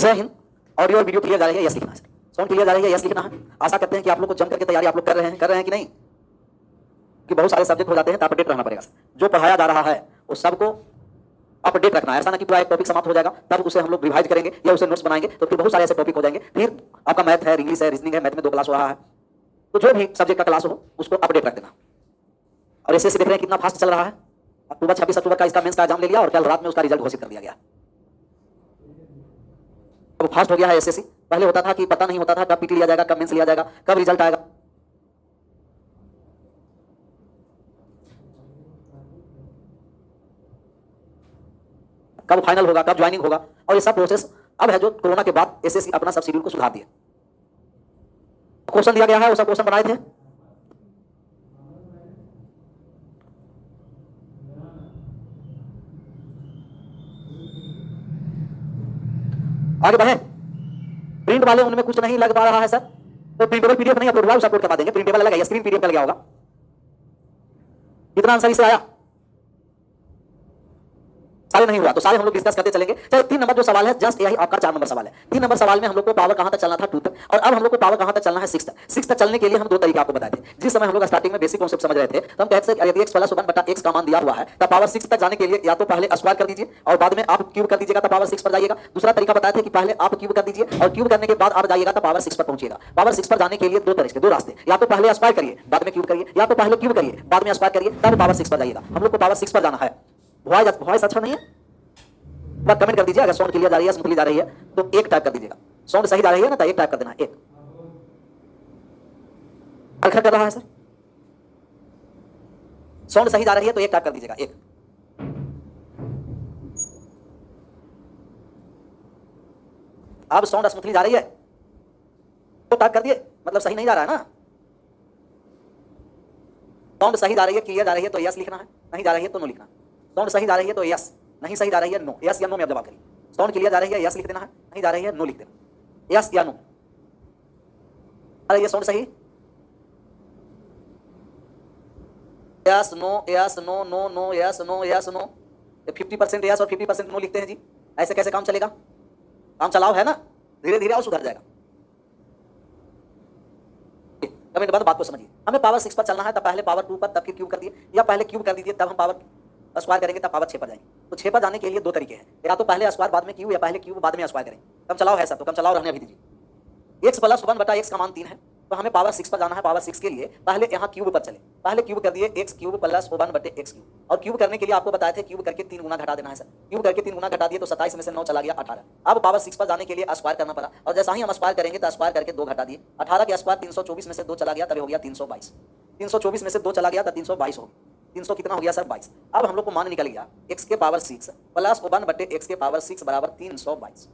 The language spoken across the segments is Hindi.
जय हिंद। ऑडियो और वीडियो क्लियर जा रही है, यस लिखना है। साउंड क्लियर जा रही है, यस लिखना है। आशा करते हैं कि आप लोग को जम करके तैयारी आप लोग कर रहे हैं कि नहीं, कि बहुत सारे सब्जेक्ट हो जाते हैं तो अपडेट रहना पड़ेगा। जो पढ़ाया जा रहा है उस सबको अपडेट रखना है। ऐसा ना कि पूरा एक टॉपिक समाप्त हो जाएगा तब उसे हम लोग रिवाइज करेंगे या उसे नोट्स बनाएंगे, तो फिर बहुत सारे ऐसे टॉपिक हो जाएंगे। फिर आपका मैथ है, इंग्लिश है, रीजनिंग है, मैथ में 2 क्लास हो रहा है, तो जो भी सब्जेक्ट का क्लास हो उसको अपडेट रख देना। और ऐसे देख रहे हैं कितना फास्ट चल रहा है। अक्टूबर 26 अक्टूबर का इसका मेंस का एग्जाम ले लिया और कल रात में उसका रिजल्ट घोषित कर दिया गया। अब फास्ट हो गया है एसएससी। पहले होता था कि पता नहीं होता था कब पीटी लिया जाएगा, कब मेंस लिया जाएगा, कब रिजल्ट आएगा। कब फाइनल होगा, कब ज्वाइनिंग होगा, और ये सब प्रोसेस अब है जो कोरोना के बाद एसएससी अपना सब शेड्यूल को सुधार दिया। क्वेश्चन दिया गया है, वो सब क्वेश्चन बनाए थे। आगे बढ़े। प्रिंट वाले उनमें कुछ नहीं लग पा रहा है सर, तो प्रिंटेबल पीडीएफ नहीं अपलोड हुआ, उसे अपलोड करवा देंगे। प्रिंटेबल लगा, स्क्रीन पीडीएफ लग गया होगा। कितना आंसर इसे आया? सारे नहीं हुआ तो सारे हम लोग डिस्कस करते चलेंगे। चलो 3 नंबर जो सवाल है, जस्ट यही आपका 4 नंबर सवाल है। 3 नंबर सवाल में हम लोग को पावर कहां तक चलना था, 2 तक, और अब हम लोग को पावर कहां तक चलना है, 6 तक। 6 तक चलने के लिए हम 2 तरीके आपको बताए थे। जिस समय हम लोग स्टार्टिंग में बेसिक कॉन्सेप्ट समझ रहे थे तो हम कहते थे यदि x + 1/x का मान दिया हुआ है तो पावर 6 तक जाने के लिए या तो पहले स्क्वायर कर दीजिए और बाद में आप क्यूब कर दीजिएगा तो पावर 6 पर जाइएगा। दूसरा तरीका बताया था कि पहले आप क्यूब कर दीजिए और क्यूब करने के बाद आप जाइएगा तो पावर 6 पर पहुंचिएगा। पावर 6 पर जाने के लिए 2 तरीके, 2 रास्ते, या तो पहले स्क्वायर करिए बाद में क्यूब करिए, या तो पहले क्यूब करिए बाद में स्क्वायर करिए, तब पावर 6 पर जाइएगा। हम लोग को पावर 6 पर जाना है। वॉइस अच्छा नहीं है, बात कमेंट कर दीजिए। अगर साउंड क्लियर जा रही है, स्मूथली जा रही है तो 1 टाइप कर दीजिएगा। साउंड सही जा रही है ना तो 1 टाइप कर देना है। 1 खड़खड़ कर रहा है सर, साउंड सही जा रही है तो 1 टाइप कर दीजिएगा। 1 अब साउंड स्मूथली जा रही है तो टाइप कर दिए, मतलब सही नहीं जा रहा है ना। साउंड सही जा रही है, क्लियर जा रही है तो यस लिखना है, नहीं जा रही है तो नो लिखना। साउंड सही जा रही है तो यस, नहीं सही जा रही है नो। यस या नो में आप जवाब करिए। साउंड क्लियर जा रही है, यस लिख देना है, नहीं जा रही है नो लिख देना। यस या नो, अरे ये साउंड सही, yes no yes no no no yes no yes no. 50% yes और 50% नो लिखते हैं जी। ऐसे कैसे काम चलेगा? काम चलाओ है ना, धीरे धीरे और सुधर जाएगा। कमेंट बाद बात को समझिए। हमें पावर 6 पर चलना है, तब पहले पावर 2 पर, तब फिर क्यूब कर दिए, या पहले क्यूब कर दीजिए तब हम पावर स्क्वायर करेंगे तब पावर 6 पर जाएंगे। तो 6 पर जाने के लिए 2 तरीके हैं, या तो पहले स्क्वायर बाद में क्यूब, या पहले क्यूब बाद में स्क्वायर करेंगे। कम चलाओ है सब, तो कम चलाओ रहने अभी दीजिए। x + 1/x का मान 3 है, तो हमें पावर 6 पर जाना है। पावर 6 के लिए पहले यहाँ क्यूब पर चले, पहले क्यूब कर दिए x³ + 1/x³। और क्यूब करने के लिए आपको बताया था क्यूब करके 3 गुना घटा देना है सर। क्यूब करके 3 गुना घटा दिए तो 27 में से 9 चला गया 18। अब पावर 6 पर जाने के लिए स्क्वायर करना पड़ा, और जैसा ही हम स्क्वायर करेंगे तो स्क्वायर करके 2 घटा दिए। 18 के स्क्वायर 324 में से 2 चला गया, तब हो गया 322। 324 में से 2 चला गया तो 322 हो गया। 300 कितना हो गया सर? 22। अब हम लोग को मान निकल गया x के पावर 6 + 1/x के पावर 6 बराबर 322।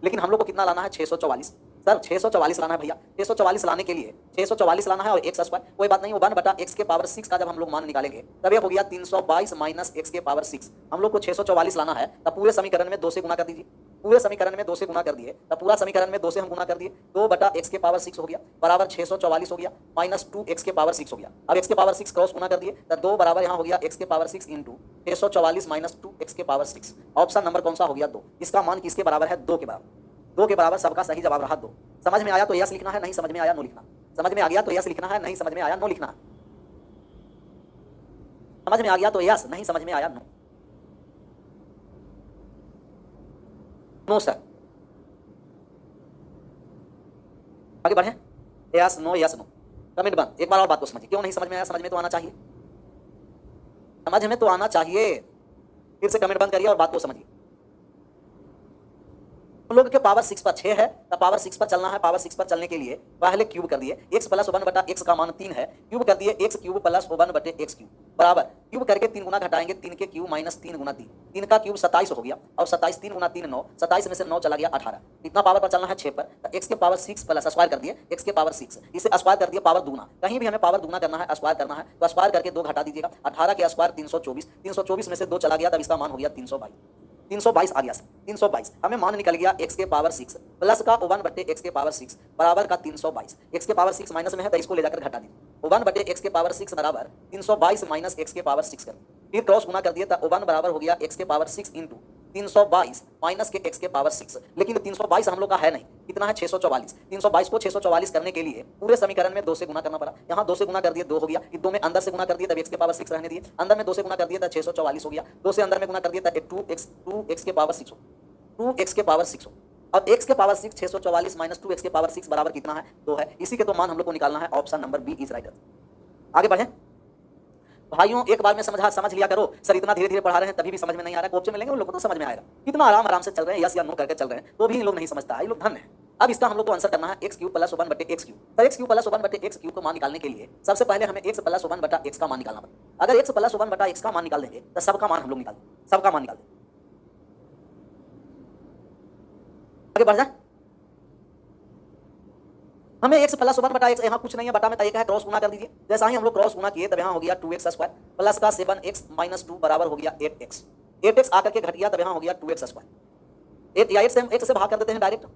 लेकिन हम लोग को कितना लाना है? 644 सर, 644 लाना है भैया। 644 लाने के लिए 644 लाना है और x स्क्वायर, कोई बात नहीं, 1/x के पावर 6 का जब हम लोग मान निकालेंगे तब ये हो गया 322 - x के पावर 6। हम लोग को 644 लाना है, तब पूरे समीकरण में 2 से गुना कर दीजिए। पूरे समीकरण में 2 से गुना कर दिए, तब पूरा समीकरण में 2 से हम गुना कर दिए, 2/x के पावर 6 हो गया बराबर 644 हो गया, -2x के पावर 6 हो गया। अब x के पावर 6 क्रॉस गुना कर दिए तो 2 बराबर यहाँ हो गया x के पावर 6 × 644 - 2x के पावर 6। ऑप्शन नंबर कौन सा हो गया? 2। इसका मान किसके बराबर है? 2 के बराबर। 2 के बराबर सबका सही जवाब रहा 2। समझ में आया तो यस लिखना है, नहीं समझ में आया नो लिखना। समझ में आ गया तो यस लिखना है, नहीं समझ में आया नो लिखना। समझ में आ गया तो यस, नहीं समझ में आया नो। नो सर, आगे बढ़े। Yes no yes no, comment बंद। एक बार और बात को समझिए। क्यों नहीं समझ में आया? समझ में तो आना चाहिए, समझ में तो आना चाहिए। फिर से कमेंट बंद करिए और बात को समझिए। हम लोग के पावर 6 पर 6 है, तब पावर 6 पर चलना है। पावर 6 पर चलने के लिए पहले क्यूब कर दिए, x + 1/x का मान 3 है, क्यूब कर दिए x³ + 1/x³ बराबर क्यूब करके 3 गुना घटाएंगे, 3 के क्यूब - 3 × 3, 3 का क्यूब 27 हो गया, और 27 3 × 3 9, 27 में से 9 चला गया 18। कितना पावर पर चलना है? 6 पर, तो x के पावर 6 प्लस स्क्वायर कर दिए x के पावर 6, इसे स्क्वायर कर दिए पावर दुगुना। कहीं भी हमें पावर दुगुना करना है, स्क्वायर करना है, तो स्क्वायर करके 2 घटा दीजिएगा। 18 के स्क्वायर 324, 324 में से 2 चला गया, तब इसका मान हो गया 322। 322 आ गया सर, 322। हमें मान निकल गया x के पावर 6 प्लस का 1/x के पावर 6 बराबर का 322। x के पावर 6 माइनस में है तो इसको ले जाकर घटा दीजिए। 1/x के पावर 6 बराबर 322 - x के पावर 6 कर, फिर क्रॉस गुना कर दिए तो 1 बराबर हो गया x के पावर 6 × 322 माइनस के x के पावर 6, लेकिन 322 हम लोग का है नहीं, कितना है 644। 322 को 644 करने के लिए पूरे समीकरण में 2 से गुना करना पड़ा, यहाँ 2 से गुना कर दिए 2 हो गया, इन 2 में अंदर से गुना कर दिए तब x के पावर 6 रहने दिए, अंदर में 2 से गुना कर दिए तब 644 हो गया, 2 से अंदर में गुना कर दिए तब 2x के पावर 6 हो, 2x के पावर 6 हो, और x के पावर 6 644 माइनस 2x के पावर 6 बराबर कितना है 2 है। इसी के तो मान हम लोग को निकालना है, option number B is right. आगे बढ़े भाइयों, एक बार में समझ लिया करो, सर इतना धीरे धीरे पढ़ा रहे हैं तभी भी समझ में नहीं आ रहा, कोपचे मिलेंगे उन लोगों को तो समझ में आएगा, इतना आराम से चल रहे हैं, यस या नो करके चल रहे हैं तो भी इन लोग नहीं समझता है, ये लोग धन है। अब इसका हम लोग को आंसर करना है x क्यूब प्लस 1 बटे x क्यूब। तो x क्यूब प्लस 1 बटे x क्यूब को मान निकालने के लिए सबसे पहले हमें x प्लस 1 बटा x का मान निकालना पड़ेगा। अगर x प्लस 1 बटा x का मान निकाल देंगे तो सबका मान हम लोग निकाल देंगे, सबका मान निकाल देंगे। आगे बढ़ जाए, हमें x प्लस 1 बटा x, यहाँ कुछ नहीं है, बटा में तय है, क्रॉस गुना कर दीजिए। जैसा ही हम लोग क्रॉस गुना किए तब यहाँ हो गया 2x स्क्वायर प्लस का 7x माइनस 2 बराबर हो गया 8x, 8x आकर के घट गया तब यहाँ हो गया 2x स्क्वायर। 8 या 8 से हम x से भाग कर देते हैं डायरेक्ट,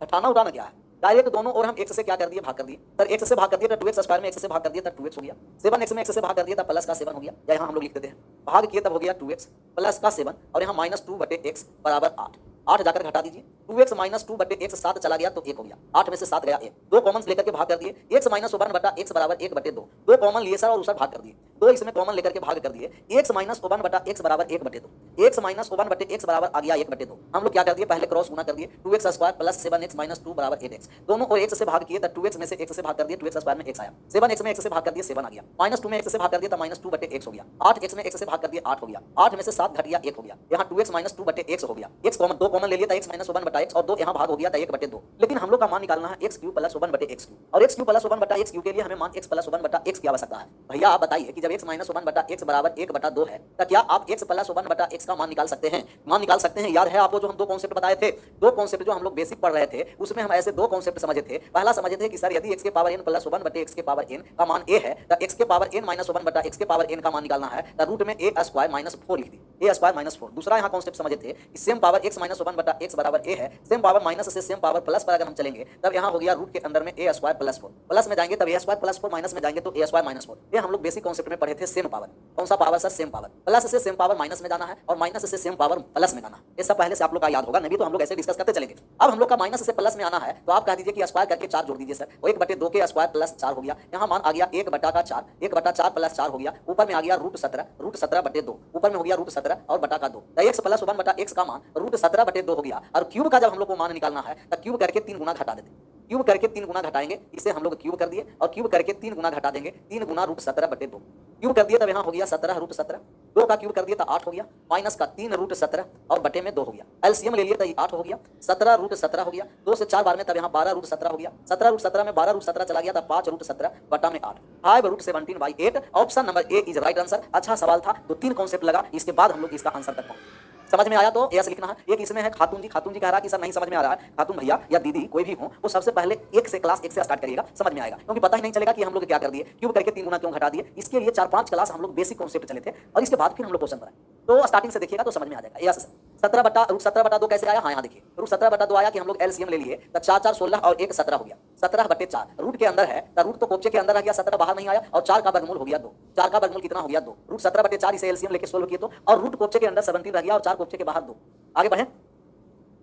हटाना उठाना क्या है, डायरेक्ट दोनों और हम x से क्या कर दिए भाग कर दिए, सर x से भाग कर दिए तो 2x स्क्वायर में x से भाग कर दिया तब 2x हो गया, 7x में x से भाग कर दिया तब प्लस का 7 हो गया, या यहाँ हम लोग लिख देते हैं भाग किए तब हो गया 2x प्लस का 7 और यहाँ माइनस 2 बटे x बराबर 8, 8 जाकर घटा दीजिए, 2x माइनस 2 बटे x 7 चला गया तो 1 हो गया, 8 में से 7 गया 1, 2 कॉमन लेकर के भाग कर दिए, x माइनस 1 बटा x बराबर 1 बटे 2, 2 कॉमन लिए सर और उसे भाग कर दिए, 2 इसमें कॉमन लेकर के भाग कर दिए, x माइनस 1 बटा x बराबर 1 बटे 2, x माइनस 1 बटे x बराबर आ गया 1 बटे 2। हम लोग क्या कर दिए, पहले क्रॉस गुना कर दिए, 2x square plus 7x minus 2 बराबर 8x, दोनों को x से भाग किए तब 2x में से x से भाग कर दिए, 2x स्क्वायर में x आया, 7x में x से भाग कर दिए 7 आ गया, माइनस 2 में x से भाग कर दिया तब माइनस 2 बटे x हो गया, 8x में x से भाग कर दिया 8 हो गया, 8 में से 7 घट गया 1 हो गया, यहाँ 2x माइनस 2 बटे x हो गया, x कॉमन 2 कॉमन ले लिया था x माइनस 1 बटा x और 2 यहाँ भाग हो गया था 1 बटे 2, लेकिन हम लोग का मान निकालना है x क्यूब प्लस 1 बटे x क्यूब, और x क्यूब प्लस 1 बटा x क्यूब के लिए हमें मान x प्लस 1 बटा x की आवश्यकता है। भैया आप बताइए कि जब x माइनस 1 बटा x बराबर 1 बटा 2 है तो क्या आप x प्लस 1 बटा x का मान निकाल सकते हैं? मान निकाल सकते हैं। याद है आपको जो हम दो कॉन्सेप्ट बताए थे, दो कॉन्सेप्ट जो हम लोग बेसिक पढ़ रहे थे उसमें हम ऐसे दो कॉन्सेप्ट समझे थे। पहला समझे थे कि सर यदि x के पावर n प्लस 1 बटे x के पावर n का मान a है तो x के पावर n माइनस 1 बटा x के पावर n का मान निकालना है तो रूट में a स्क्वायर माइनस 4 लिख दी, a स्क्वायर माइनस 4। दूसरा यहाँ कॉन्सेप्ट समझे थे कि सेम पावर x माइनस 1 बटा x बराबर a है, सेम पावर माइनस से सेम पावर प्लस पर अगर हम चलेंगे तब यहाँ हो गया रूट के अंदर में a स्क्वायर प्लस 4, प्लस में जाएंगे तब a स्क्वायर प्लस 4, माइनस में जाएंगे तो a स्क्वायर माइनस 4। ये हम लोग बेसिक कॉन्सेप्ट में पढ़े थे। सेम पावर, कौन सा power sir? Same power. Plus से सेम पावर माइनस में जाना है और माइनस से सेम पावर प्लस में जाना है। ये सब पहले से आप लोग का याद होगा, नहीं तो हम लोग ऐसे डिस्कस करते चलेंगे। अब हम लोग का माइनस से प्लस में आना है तो आप कह दीजिए कि स्क्वायर करके 4 जोड़ दीजिए सर, और 1 बटे 2 के स्क्वायर प्लस 4 हो गया, यहाँ मान आ गया 1 बटा का 4, 1 बटा 4 प्लस 4 हो गया, ऊपर में आ गया रूट 17 बटे 2, ऊपर में हो गया रूट 17 और बटा का 2, तो x प्लस 1 बटा x का मान रूट 17 बटे 2 हो गया। और क्यूब का जब हम लोग को मान निकालना है तो क्यूब करके 3 गुना घटा देते, क्यूब करके 3 गुना घटाएंगे, इसे हम लोग क्यूब कर दिए और क्यूब करके 3 गुना घटा देंगे, 3 गुना रूट 17 बटे 2, क्यूब कर दिया तब यहाँ हो गया 17 रूट 17, 2 का क्यूब कर दिया तो 8 हो गया, माइनस का 3 रूट 17 और बटे में 2 हो गया, एलसीएम ले लिया तो 8 हो गया, 17 रूट 17 हो गया, 2 से 4 बार में तब यहाँ 12 रूट 17 हो गया, 17 रूट 17 में 12 रूट 17 चला गया था 5 रूट 17 बटा में 8, 5 root 17/8। Option number A is right answer. अच्छा सवाल था, तो 3 कॉन्सेप्ट लगा, इसके बाद हम लोग इसका आंसर तक पहुंचे। समझ में आया तो यस लिखना है। एक इसमें है खातून जी, खातून जी कह रहा है कि सर नहीं समझ में आ रहा है। खातून भैया या दीदी कोई भी हो, वो सबसे पहले क्लास 1 से स्टार्ट करिएगा, समझ में आएगा, क्योंकि पता ही नहीं चलेगा कि हम लोग क्या कर दिए, क्यूब करके 3 गुना क्यों घटा दिए। इसके लिए 4-5 क्लास हम लोग बेसिक कॉन्सेप्ट चले थे और इसके बाद फिर हम लोग क्वेश्चन बनाए, तो स्टार्टिंग से देखिएगा तो समझ में आ जाएगा। यस 17 बटा 2 कैसे आया? हाँ यहाँ देखिए, रूट 17 बटा 2 आया कि हम लोग एलसीएम ले लिए तो 4 4 16 और 1 17 हो गया, 17 बटे 4 रूट के अंदर है तो रूट तो कोपचे के अंदर आ गया, 17 बाहर नहीं आया और 4 का वर्गमूल हो गया 2, 4 का वर्गमूल कितना हो गया 2, रूट 17 बटे 4 इसे एलसीएम लेके सोल्व किए तो, और रूट कोपचे के अंदर 17 रह गया और 4 कोपचे के बाहर 2। आगे बढ़े,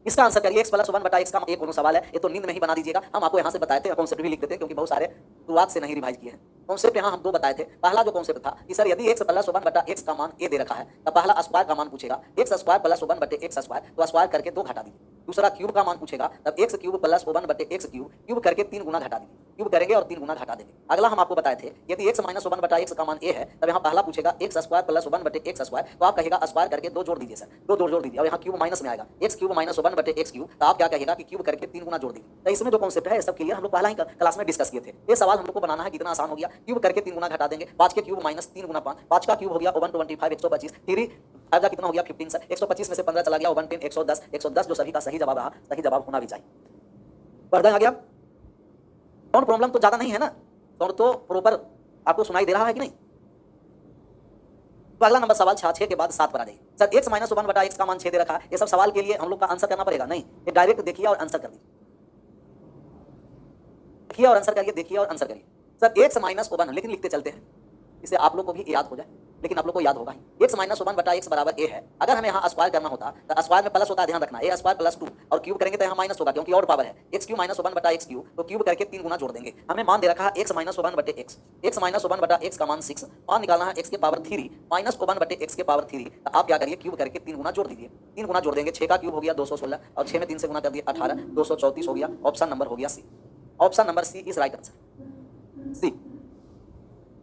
इसका आंसर करिए। x प्लस 1 बटा x का एक कोनो सवाल है, ये तो नींद में ही बना दीजिएगा। हम आपको यहाँ से बताए थे, कॉन्सेप्ट भी लिख देते हैं क्योंकि बहुत सारे शुरुआत से नहीं रिवाइज किए हैं। कॉन्सेप्ट यहाँ हम 2 बताए थे। पहला जो कॉन्सेप्ट था कि सर यदि x प्लस 1 बटा x का मान a दे रखा है तो पहला स्क्वायर का मान पूछेगा, x स्क्वायर प्लस 1 बटे x स्क्वायर, तो स्क्वायर करके 2 घटा दीजिए। दूसरा क्यूब का मान पूछेगा तब x क्यूब प्लस 1 बटे x क्यूब, क्यूब करके 3 गुना घटा दीजिए, क्यूब करेंगे और 3 गुना घटा देंगे। अगला हम आपको बताए थे यदि x माइनस 1 बटा x का मान a है तब यहाँ पहला पूछेगा x स्क्वायर प्लस 1 बटे x स्क्वायर, तो आप कहेगा स्क्वायर करके 2 जोड़ दीजिए सर, 2 जोड़ दीजिए और यहाँ क्यूब माइनस में आएगा, x क्यूब माइनस 1 बटे x क्यूब, तो आप क्या कहेगा कि क्यूब करके 3 गुना जोड़ दीजिए। तो इसमें जो कॉन्सेप्ट है सब क्लियर, हम लोग पहला ही क्लास में डिस्कस किए थे। ये सवाल हम लोग को बनाना है, कितना आसान हो गया, क्यूब करके 3 गुना घटा देंगे, 5 के क्यूब माइनस 3 गुना 5, 5 का क्यूब हो गया 125 125, 3 फाइव कितना हो गया 15 सर, 125 में से 15 चला गया 110 110 110 जो सभी का सही जवाब रहा, सही जवाब होना भी चाहिए। बढ़ आ गया, कौन प्रॉब्लम तो ज्यादा नहीं है ना, कौन तो प्रॉपर आपको सुनाई दे रहा है कि नहीं। तो अगला नंबर सवाल 6 के बाद 7 पर आ जाइए। सर x माइनस 1 बटा x का मान 6 दे रखा है, ये सब सवाल के लिए हम लोग का आंसर करना पड़ेगा? नहीं, ये डायरेक्ट देखिए और आंसर कर दीजिए, देखिए और आंसर करिए, देखिए और आंसर करिए। सर x माइनस 1, लेकिन लिखते चलते हैं, इसे आप लोग को भी याद हो जाए। लेकिन आप लोग को याद होगा ही x माइनस 1 बटा x बराबर a है। अगर हमें यहाँ स्क्वायर करना होता तो स्क्वायर में प्लस होता है, ध्यान रखना, a स्क्वायर प्लस 2 और क्यूब करेंगे तो यहाँ माइनस होगा क्योंकि और पावर है। x क्यूब माइनस 1 बटा x क्यूब, तो क्यूब करके 3 गुना जोड़ देंगे। हमें मान दे रखा है x माइनस 1 बटे x माइनस 1 बटा x का मान 6, मान निकालना है x के पावर 3 माइनस 1 बटे x के पावर 3। तो आप क्या करिए, क्यूब करके 3 गुना जोड़ दीजिए। 3 गुना जोड़ देंगे, 6 का क्यूब हो गया 216 और 6 में 3 से गुना कर दिया 18, 234 हो गया। ऑप्शन नंबर हो गया C. Option number C is right answer. C.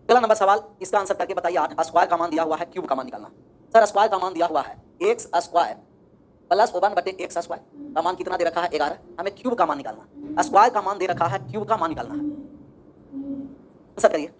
अगला नंबर सवाल, इसका आंसर करके बताइए। 8 स्क्वायर का मान दिया हुआ है, क्यूब का मान निकालना। सर स्क्वायर का मान दिया हुआ है x स्क्वायर प्लस 1 बटे x स्क्वायर का मान कितना दे रखा है 11। हमें क्यूब का मान निकालना। स्क्वायर का मान दे रखा है, क्यूब का मान निकालना है। आंसर करिए।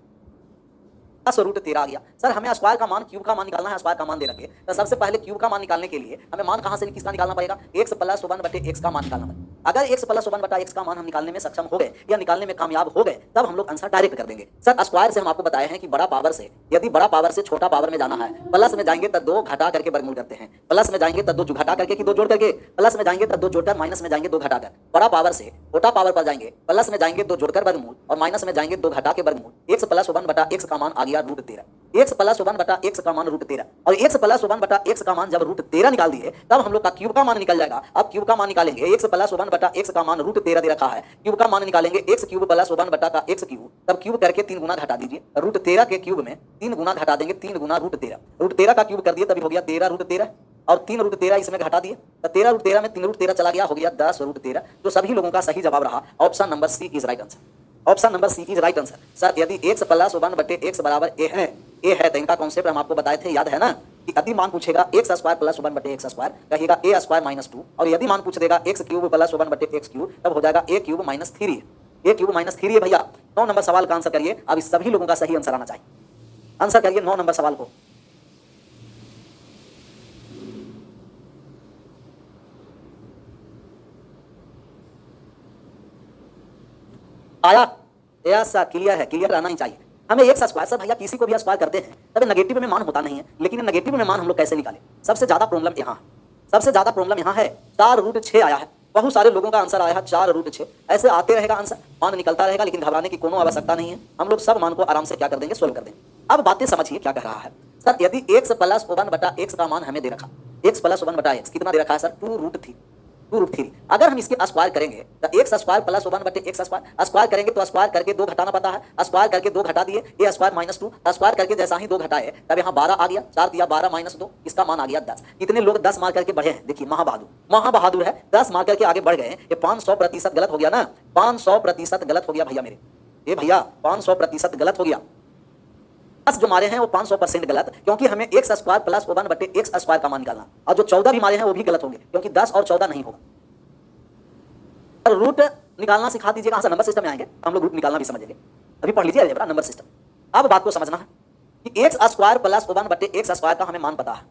10√13 आ गया। सर हमें स्क्वायर का मान क्यूब का मान निकालना है, स्क्वायर का मान दे रखे, तो सबसे पहले क्यूब का मान निकालने के लिए हमें मान कहां से किसका निकालना पड़ेगा, x प्लस 1 बटे x का मान निकालना पड़ेगा। अगर x प्लस 1 बटा x का मान हम निकालने में सक्षम हो गए या निकालने में कामयाब हो गए, तब हम लोग आंसर डायरेक्ट कर देंगे। सर स्क्वायर से हम आपको बताए हैं कि बड़ा पावर से, यदि बड़ा पावर से छोटा पावर में जाना है, प्लस में जाएंगे तो 2 घटा करके वर्गमूल करते हैं, प्लस में जाएंगे तो 2 घटा करके कि 2 जोड़ करके, प्लस में जाएंगे तो 2 जोड़कर, माइनस में जाएंगे 2 घटाकर। बड़ा पावर से छोटा पावर पर जाएंगे, प्लस में जाएंगे 2 जोड़कर वर्गमूल और माइनस में जाएंगे 2 घटा के वर्गमूल। x प्लस 1 बटा x का मान आ गया √13। x प्लस 1 बटा x का मान √13 और x प्लस 1 बटा x का मान जब √13 निकाल दिए, तब हम लोग का क्यूब का मान निकल जाएगा। अब क्यूब का मान निकालेंगे, x प्लस 1 बटा x का मान √13 दे रखा है, क्यूब का मान निकालेंगे x क्यूब प्लस 1 बटा का x क्यूब, तब क्यूब करके 3 गुना घटा दीजिए। √13 के क्यूब में 3 गुना घटा देंगे, 3 गुना √13, √13 का क्यूब कर दिए तभी हो गया 13√13 और 3√13 इसमें घटा दिए तो 13√13 में 3√13 चला गया, हो गया 10√13, जो सभी लोगों का सही जवाब रहा। Option number C is right answer. Option number C is right answer. Sir यदि x प्लस 1 बटे x बराबर a है तो इनका कॉन्सेप्ट हम आपको बताए थे, याद है ना, कि यदि मान पूछेगा x स्क्वायर प्लस 1 बटे x स्क्वायर, कहिएगा a स्क्वायर माइनस 2, और यदि मान पूछ देगा x क्यूब प्लस 1 बटे x क्यूब, तब हो जाएगा a cube minus 3। a cube minus 3 है भैया। 9 नंबर सवाल का आंसर करिए। अब इस सभी लोगों का सही आंसर आना चाहिए। आंसर करिए 9 नंबर सवाल को। आया? यस सर, क्लियर है, क्लियर रहना ही चाहिए। हमें एक स्क्वायर, सर भैया किसी को भी स्क्वायर करते हैं तब नेगेटिव में मान होता नहीं है, लेकिन नेगेटिव में मान हम लोग कैसे निकालें? सबसे ज्यादा प्रॉब्लम यहाँ है, सबसे ज्यादा प्रॉब्लम यहाँ है। 4√6 आया है, बहुत सारे लोगों का आंसर आया है 4√6। ऐसे आते रहेगा आंसर, मान निकलता रहेगा, लेकिन घबराने की कोनो आवश्यकता नहीं है। हम लोग सब मान को आराम से क्या कर देंगे, सोल्व कर देंगे। अब बातें समझिए क्या कह रहा है। सर यदि x प्लस 1 बटा x का मान हमें दे रखा, x प्लस 1 बटा x कितना दे रखा है सर, 2√3। अगर हम इसके स्क्वायर करेंगे तो x स्क्वायर प्लस 1 बटे x स्क्वायर, स्क्वायर करेंगे तो स्क्वायर करके 2 घटाना पड़ता है, स्क्वायर करके 2 घटा दिए, a स्क्वायर माइनस 2, स्क्वायर करके जैसा ही 2 घटाए तब यहाँ 12 आ गया, 4 दिया 12 माइनस 2, इसका मान आ गया 10। कितने लोग 10 मार करके बढ़े हैं, देखिए महाबहादुर है, 10 मार करके आगे बढ़ गए। ये 500% गलत हो गया ना, 500% गलत हो गया भैया मेरे, ये भैया 500% गलत हो गया। 10 जो मारे हैं वो 500% गलत, क्योंकि हमें x स्क्वायर प्लस 1 बटे x स्क्वायर का मान निकालना, और जो 14 भी मारे हैं वो भी गलत होंगे, क्योंकि 10 और 14 नहीं होगा। रूट निकालना सिखा दीजिएगा, नंबर सिस्टम में आएंगे हम लोग, रूट निकालना भी समझेंगे। अभी पढ़ लीजिए अलजेब्रा, नंबर सिस्टम। अब बात को समझना है कि x स्क्वायर प्लस 1 बटे x स्क्वायर का हमें मान पता है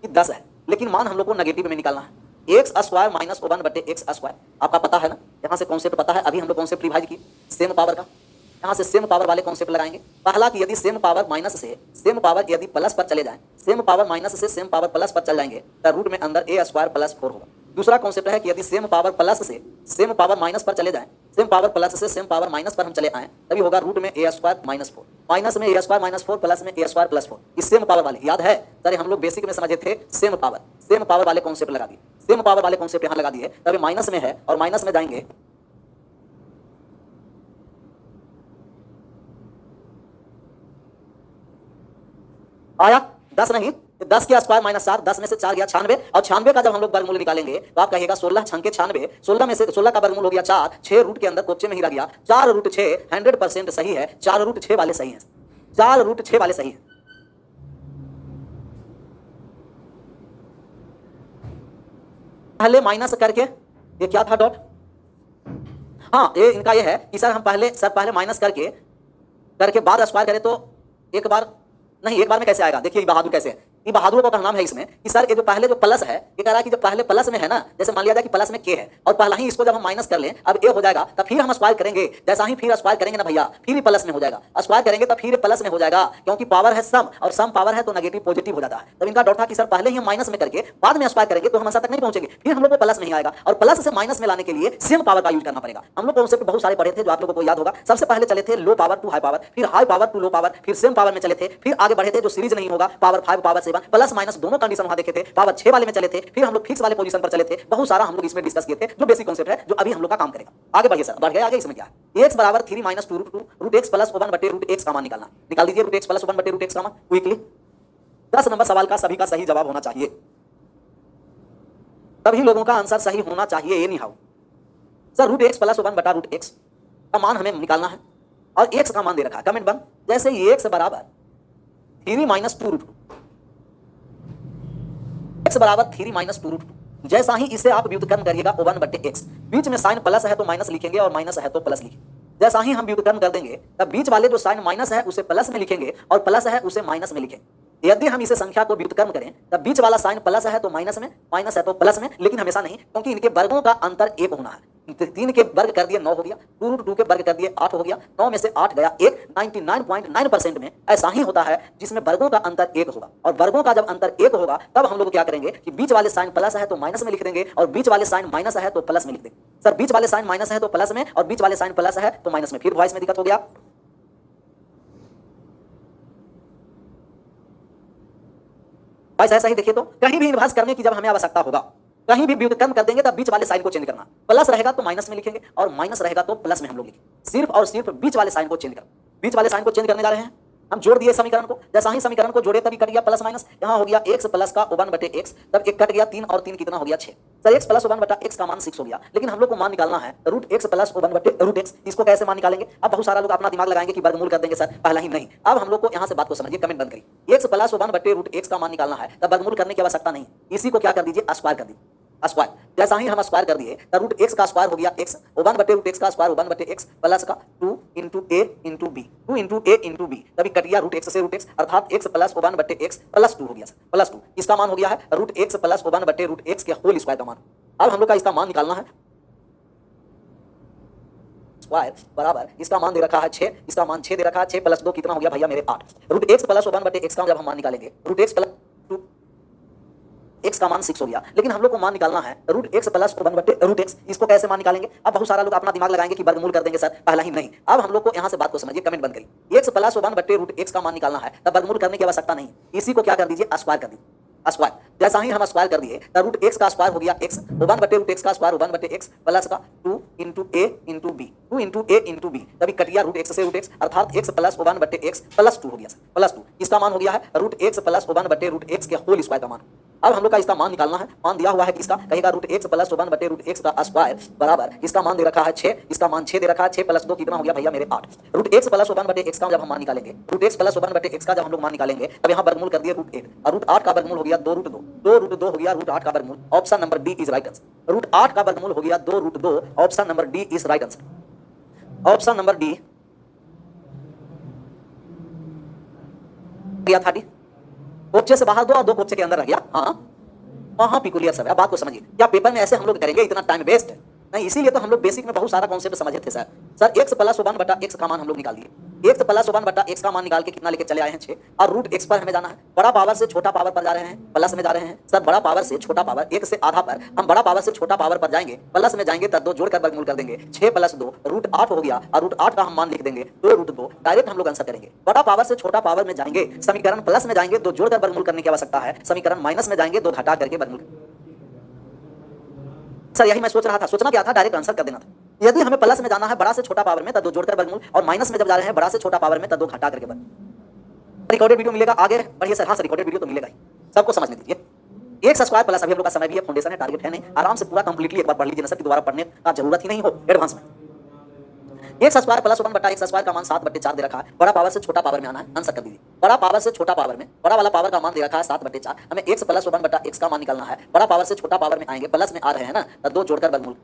कि 10 है, लेकिन मान हम लोग को नेगेटिव में निकालना है। x स्क्वायर माइनस 1 बटे x स्क्वायर आपका पता है ना, यहाँ से कॉन्सेप्ट पता है। अभी हम लोग कॉन्सेप्ट रिवाइज किए सेम पावर का, यहाँ से सेम पावर वाले कॉन्सेप्ट लगाएंगे। पहला कि यदि सेम पावर माइनस से सेम पावर यदि प्लस पर चले जाएं, सेम पावर माइनस से सेम पावर प्लस पर चल जाएंगे तो रूट में अंदर a स्क्वायर प्लस 4 होगा। दूसरा कॉन्सेप्ट है कि यदि सेम पावर प्लस से सेम पावर माइनस पर चले जाएं, सेम पावर प्लस से सेम पावर माइनस पर हम चले आए, तभी होगा रूट में a स्क्वायर माइनस 4, माइनस में a स्क्वायर माइनस 4, प्लस में a स्क्वायर प्लस 4। इस सेम पावर वाले याद है सर, हम लोग बेसिक में समझे थे सेम पावर वाले कॉन्सेप्ट लगा दिए, सेम पावर वाले कॉन्सेप्ट यहाँ लगा दिए, तभी माइनस में है और माइनस में जाएंगे आया 10 नहीं, 10 के स्क्वायर माइनस 4, 10 में से 4 गया 96, और 96 का जब हम लोग वर्गमूल निकालेंगे तो आप कहिएगा 16 छंके 96, 16 में से 16 का वर्गमूल हो गया 4, 6 रूट के अंदर कोचे में ही रह गया, 4√6 100% सही है, 4√6 वाले सही हैं, 4√6 वाले सही हैं। पहले माइनस करके ये क्या था डॉट, हाँ ये इनका ये है कि सर हम पहले माइनस करके बाद स्क्वायर करें तो एक बार नहीं, एक बार में कैसे आएगा, देखिए बहादुर कैसे है, ये बहादुरों का नाम है इसमें कि सर ये जो पहले जो प्लस है, ये कह रहा है कि जो पहले प्लस में है ना, जैसे मान लिया जाए कि प्लस में के है और पहला ही इसको जब हम माइनस कर लें, अब ए हो जाएगा, तब फिर हम स्क्वायर करेंगे, जैसा ही फिर स्क्वायर करेंगे ना भैया, फिर ही प्लस में हो जाएगा, स्क्वायर करेंगे तब फिर प्लस में हो जाएगा, क्योंकि पावर है सम और सम पावर है तो नेगेटिव पॉजिटिव हो जाता है। तब इनका डाउट था कि सर पहले ही हम माइनस में करके बाद में स्क्वायर करेंगे तो हम अंश तक नहीं पहुंचेंगे, फिर हम लोग को प्लस नहीं आएगा, और प्लस से माइनस में लाने के लिए सेम पावर का यूज करना पड़ेगा। हम लोग कॉन्सेप्ट बहुत सारे पढ़े थे जो आप लोगों को याद होगा। सबसे पहले चले थे low power to high power, फिर high power to low power, फिर सेम पावर में चले थे, फिर आगे बढ़े थे जो सीरीज नहीं होगा पावर 5 पावर 7 प्लस माइनस दोनों कंडीशन वहां देखे थे, पावर 6 वाले में चले थे, फिर हम लोग फिक्स वाले पोजीशन पर चले थे। बहुत सारा हम लोग इसमें डिस्कस किए थे जो बेसिक कॉन्सेप्ट है जो अभी हम लोग का काम करेगा। आगे बढ़िए सर, बढ़ गए आगे। इसमें क्या है, x बराबर 3 माइनस 2 रूट x प्लस 1 बटे रूट x का मान निकालना। निकाल दीजिए रूट x प्लस 1 बटे रूट x का मान क्विकली। 10 नंबर सवाल का सभी का सही जवाब होना चाहिए, तभी लोगों का आंसर सही होना चाहिए। ये नहीं how sir, root x plus 1 बटा रूट x का मान हमें निकालना है और x का मान दे रखा है। कमेंट बंद। जैसे ये x बराबर 3 माइनस 2 रूट x बराबर 3 माइनस 2 रूट, जैसा ही इसे आप व्युत्क्रम करिएगा 1 बटे x, बीच में साइन प्लस है तो माइनस लिखेंगे और माइनस है तो प्लस लिखेंगे। जैसा ही हम व्युत्क्रम कर देंगे तब बीच वाले जो साइन माइनस है उसे प्लस में लिखेंगे और प्लस है उसे माइनस में लिखेंगे। यदि हम इसे संख्या को व्युत्क्रम करें तब बीच वाला साइन प्लस है तो माइनस में, माइनस है तो प्लस में, लेकिन हमेशा नहीं, क्योंकि इनके वर्गों का अंतर 1 होना है। 3 के वर्ग कर दिए 9 हो गया, 2 रूट 2 के वर्ग कर दिए 8 हो गया, 9 में से 8 गया 1। 99.9% में ऐसा ही होता है जिसमें वर्गों का अंतर 1 होगा, और वर्गों का जब अंतर 1 होगा तब हम लोग क्या करेंगे कि बीच वाले साइन प्लस है तो माइनस में लिख देंगे और बीच वाले साइन माइनस है तो प्लस में लिख देंगे। सर बीच वाले साइन माइनस है तो प्लस में और बीच वाले साइन प्लस है तो माइनस में, फिर वॉइस में दिक्कत हो गया। ऐसा ही देखिए तो कहीं भी इन्वर्स करने की जब हमें आवश्यकता होगा, कहीं भी व्युत्क्रम कर देंगे तब बीच वाले साइन को चेंज करना। प्लस रहेगा तो माइनस में लिखेंगे और माइनस रहेगा तो प्लस में हम लोग लिखेंगे। सिर्फ और सिर्फ बीच वाले साइन को चेंज करना। बीच वाले साइन को चेंज करने जा रहे हैं हम। जोड़ दिए समीकरण को, जैसा ही समीकरण को जोड़े तभी कट गया प्लस माइनस। यहाँ हो गया x प्लस का 1 बटे x, तब एक कट गया 3 और 3 कितना हो गया 6। सर x प्लस 1 बटा x का मान 6 हो गया, लेकिन हम लोग को मान निकालना है रूट x प्लस 1 बटे रूट x। इसको कैसे मान निकालेंगे? अब बहुत सारा लोग अपना दिमाग लगाएंगे कि वर्गमूल कर देंगे सर, पहला ही नहीं। अब हम लोग को यहाँ से बात को समझिए, कमेंट बंद करिए। x प्लस 1 बटे रूट x का मान निकालना है, तब वर्गमूल करने की आवश्यकता नहीं। इसी को क्या कर दीजिए, स्क्वायर कर दीजिए। स्क्वायर जैसा ही हम स्क्वायर कर दिए तब रूट x का स्क्वायर हो गया x, 1 बटे रूट x का स्क्वायर 1 बटे x प्लस का 2 into a into b, 2 into a into b, तभी कट गया रूट x से रूट x, अर्थात x प्लस 1 बटे x प्लस 2 हो गया प्लस 2। इसका मान हो गया है रूट x प्लस 1 बटे रूट x के होल स्क्वायर का मान। अब हम लोग का इसका मान निकालना है। स्क्वायर बराबर इसका मान दे रखा है 6, इसका मान 6 दे रखा है, 6 प्लस 2 कितना हो गया भैया मेरे 8। रूट x प्लस 1 बटे x का जब हम मान निकालेंगे, रूट x प्लस x का मान 6 हो गया, लेकिन हम लोग को मान निकालना है रूट x प्लस 1 बटे रूट x। इसको कैसे मान निकालेंगे? अब बहुत सारा लोग अपना दिमाग लगाएंगे कि वर्गमूल कर देंगे सर, पहला ही नहीं। अब हम लोग को यहाँ से बात को समझिए, कमेंट बंद करिए। x प्लस 1 बटे रूट x का मान निकालना है, तब वर्गमूल करने की आवश्यकता नहीं। इसी को क्या कर दीजिए, स्क्वायर कर दीजिए। स्क्वायर जैसा ही हम स्क्वायर कर दिए तब रूट x का स्क्वायर हो गया x, 1 बटे रूट x का स्क्वायर 1 बटे x प्लस का 2 into a into b, 2 into a into b, तभी कट गया रूट x से रूट x, अर्थात x प्लस 1 बटे x प्लस 2 हो गया प्लस 2। इसका मान हो गया है रूट x प्लस 1 बटे रूट x के होल स्क्वायर का मान। अब हम लोग का इसका मान निकालना है। मान दिया हुआ है कि इसका कहेगा रूट x प्लस 1 बटे रूट x का स्क्वायर बराबर इसका मान दे रखा है 6, इसका मान 6 दे रखा है, 6 प्लस 2 कितना हो गया भैया मेरे 8। रूट x प्लस 1 बटे x का जब हम मान निकालेंगे, रूट x प्लस 1 बटे x का जब हम लोग मान निकालेंगे तब यहाँ वर्गमूल कर दिए रूट 1 और रूट 8 का वर्गमूल हो गया 2 रूट 2, 2 रूट 2 हो गया रूट 8 का वर्गमूल। Option number D is right answer. Root 8 का वर्गमूल हो गया 2 root 2, option number D is right answer. Option number D गया 30, कोपचे से बाहर 2 और 2 कोपचे के अंदर रह गया। हाँ पिकुलियर सब है। बात को समझिए, क्या पेपर में ऐसे हम लोग करेंगे? इतना टाइम वेस्ट नहीं, इसीलिए तो हम लोग बेसिक में बहुत सारा कॉन्सेप्ट समझे थे सर x प्लस 1 बटा x का मान हम लोग निकाल दिए। x प्लस 1 बटा x का मान निकाल के कितना लेके चले आए हैं 6, और रूट x पर हमें जाना है। बड़ा पावर से छोटा पावर पर जा रहे हैं, प्लस में जा रहे हैं सर। बड़ा पावर से छोटा पावर 1 से आधा पर, हम बड़ा पावर से छोटा पावर पर जाएंगे, प्लस में जाएंगे तब 2 जोड़कर वर्गमूल कर देंगे। 6 प्लस 2 रूट 8 हो गया, और रूट 8 का हम मान लिख देंगे 2 रूट 2। डायरेक्ट हम लोग आंसर करेंगे। बड़ा पावर से छोटा पावर में जाएंगे, समीकरण प्लस में जाएंगे 2 जोड़कर वर्गमूल करने की आवश्यकता है, समीकरण माइनस में जाएंगे 2 घटा करके वर्गमूल। सर यही मैं सोच रहा था, सोचना क्या था, डायरेक्ट आंसर कर देना था। यदि हमें प्लस में जाना है बड़ा से छोटा पावर में तब 2 जोड़कर वर्गमूल, और माइनस में जब जा रहे हैं बड़ा से छोटा पावर में तब 2 घटा करके वर्गमूल। रिकॉर्डेड वीडियो मिलेगा, आगे बढ़िए सर। हाँ सर रिकॉर्डेड वीडियो तो मिलेगा ही, सबको समझने दीजिए। x स्क्वायर प्लस, अभी हम लोग का समय भी है, फाउंडेशन है, टारगेट है नहीं, आराम से पूरा कंप्लीटली एक बार पढ़ लीजिए ना सर, कि दोबारा पढ़ने का जरूरत ही नहीं हो एडवांस में। x स्क्वायर प्लस 1 बटा x स्क्वायर का मान 7 बटे 4 दे रखा है। बड़ा पावर से छोटा पावर में आना है, आंसर कर दीजिए। बड़ा पावर से छोटा पावर में, बड़ा वाला पावर का मान दे रखा है 7 बटे 4, हमें x प्लस 1 बटा x का मान निकालना है। बड़ा पावर से छोटा पावर में आएंगे, प्लस में आ रहे हैं ना, तो 2 जोड़कर वर्गमूल।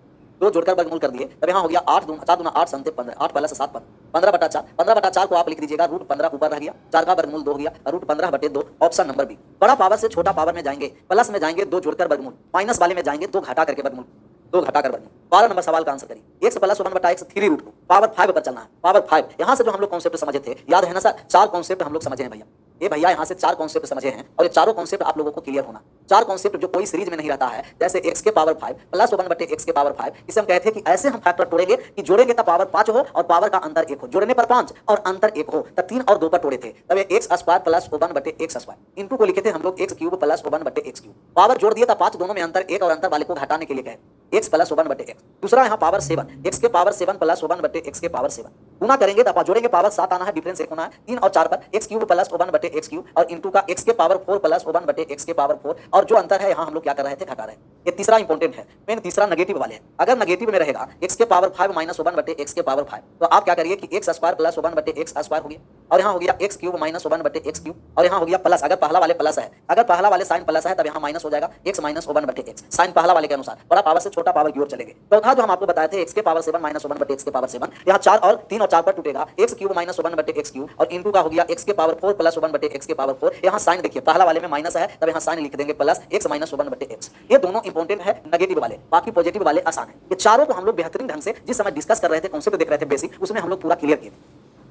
दो जोड़कर वर्गमूल कर दिए, तब यहाँ हो गया 8 दूना 4 दूना 8 संते 15, 8 पहला से 7 15/4, 15/4 को आप लिख दीजिएगा रूट 15 ऊपर रह गया, 4 का वर्गमूल 2 हो गया, रूट 15/2, ऑप्शन नंबर बी। बड़ा पावर से छोटा पावर में जाएंगे, प्लस में जाएंगे 2 जोड़कर वर्गमूल, माइनस वाले में जाएंगे 2 घटा करके वर्गमूल, 2 घटाकर वर्गमूल। 12 नंबर सवाल का आंसर करिए। x plus 1/x 3 root 2 power 5 पर चलना है, पावर 5। यहां से जो हम लोग कॉन्सेप्ट समझे थे, याद है ना सर, 4 कॉन्सेप्ट हम लोग समझे हैं भैया, ये भैया यहाँ से 4 कॉन्सेप्ट समझे हैं, और ये चारों कॉन्सेप्ट आप लोगों को क्लियर होना। 4 कॉन्सेप्ट जो कोई सीरीज में नहीं रहता है, जैसे x के पावर 5 प्लस 1/x के पावर 5, इसे हम कहते हैं कि ऐसे हम फैक्टर तोड़ेंगे कि जोड़ेंगे तब पावर 5 हो और पावर का अंतर 1 हो, जोड़ने पर 5 और अंतर 1 हो, तब 3 और 2 पर तोड़े थे, तब ये x square plus 1/x square into को लिखे थे हम लोग x cube plus 1/x cube. Power जोड़ दिया था 5, दोनों में अंतर 1 और अंतर वाले को घटाने के लिए कहे x प्लस 1/x। दूसरा यहाँ पावर 7, x के पावर 7 प्लस 1/x के पावर 7 गुना करेंगे तब जोड़ेंगे पावर 7 आना है, डिफरेंस 1 होना है, 3 और 4 पर x cube plus 1/x cube और इनटू का x के पावर 4 प्लस 1/x के पावर 4, और जो अंतर है यहाँ हम लोग क्या कर रहे थे, घटा रहे हैं। ये तीसरा इंपॉर्टेंट है, मेन तीसरा नेगेटिव वाले है। अगर नेगेटिव में रहेगा x के पावर 5 माइनस 1/x के पावर 5, तो आप क्या करिए कि x square plus 1/x square हो गया, और यहाँ हो गया x cube minus 1/x cube, और यहाँ हो गया प्लस, अगर पहला वाले प्लस है, अगर पहला वाले साइन प्लस है तब यहाँ माइनस हो जाएगा x माइनस 1/x, साइन पहला वाले के अनुसार बड़ा पावर से छोटा पावर की ओर चलेंगे। चौथा जो हम आपको बताए थे x के पावर 7 माइनस 1/x के पावर 7, यहाँ 4 और 3 और 4 पर टूटेगा, x cube minus 1/x cube और इनटू का हो गया x के पावर 4 प्लस 1/x के पावर 4। यहाँ साइन देखिए पहला वाले में माइनस है, तब यहाँ साइन लिख देंगे प्लस x माइनस 1/x। ये दोनों इंपॉर्टेंट है नेगेटिव वाले, बाकी पॉजिटिव वाले आसान है। ये चारों को हम लोग बेहतरीन ढंग से जिस समय डिस्कस कर रहे थे, कॉन्सेप्ट देख रहे थे बेसिक, उसमें हम लोग पूरा क्लियर किए।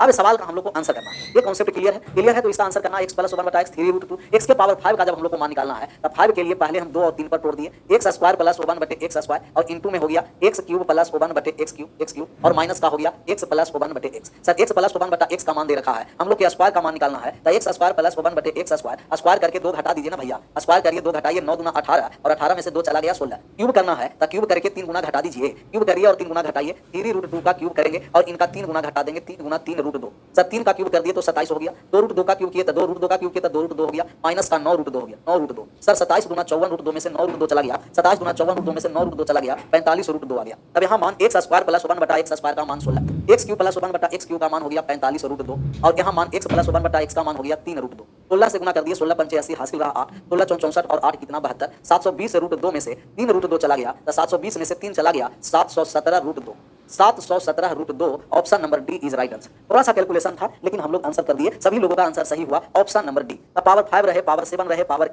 अब इस सवाल का हम लोग को आंसर करना है। ये कॉन्सेप्ट क्लियर है तो इसका आंसर करना x plus 1/x 3 root 2। x के पावर 5 का जब हम लोग को मान निकालना है, तब 5 के लिए पहले हम 2 और 3 पर तोड़ दिए, x square plus 1/x square और इनटू में हो गया x cube plus 1/x cube और माइनस का हो गया x plus 1/x। Sir x plus 1/x का मान दे रखा है, हम लोग के स्क्वायर का मान निकालना है, तो x square plus 1/x square square करके 2 घटा दीजिए ना भैया, स्क्वायर करिए 2 घटाइए 9 दूना 18 और 18 में से 2 चला गया 16। क्यूब करना है तो क्यूब करके 3 गुना घटा दीजिए, क्यूब करिए और 3 गुना घटाइए, 3 रूट 2 का क्यूब करेंगे और इनका 3 गुना घटा देंगे, 3 गुना 3 रूट 2। सर 3 का क्यूब कर दिए तो 27 हो गया, 2 रूट 2 का क्यूब किए तो 2 रूट 2 का क्यूब किए तो 2 रूट 2 हो गया, माइनस का 9 रूट 2 हो गया, 9 रूट 2। सर 27 गुना 54 रूट 2 में से 9 रूट 2 चला गया, 27 गुना 54 रूट 2 में से 9 रूट 2 चला गया, 45 रूट 2 आ गया। अब यहाँ मान x square plus 1/x square का मान 16, x cube plus 1/x cube का मान हो गया 45 रूट 2 और यहाँ मान x प्लस 1/x का मान हो गया 3 रूट 2। 16 से गुना कर दिए, 16 पंचे 80 हासिल रहा 8, 16 चौं 64 और 8 कितना 72, 720 रूट 2 में से 3 रूट 2 चला गया, तो 720 में से 3 चला गया, 717 root 2, 717 root 2, option number D is right answer. थोड़ा सा कैलकुलेशन था लेकिन हम लोग आंसर कर दिए, सभी लोगों का आंसर सही हुआ, ऑप्शन नंबर डी। पावर 5 रहे, पावर 7 रहे, पावर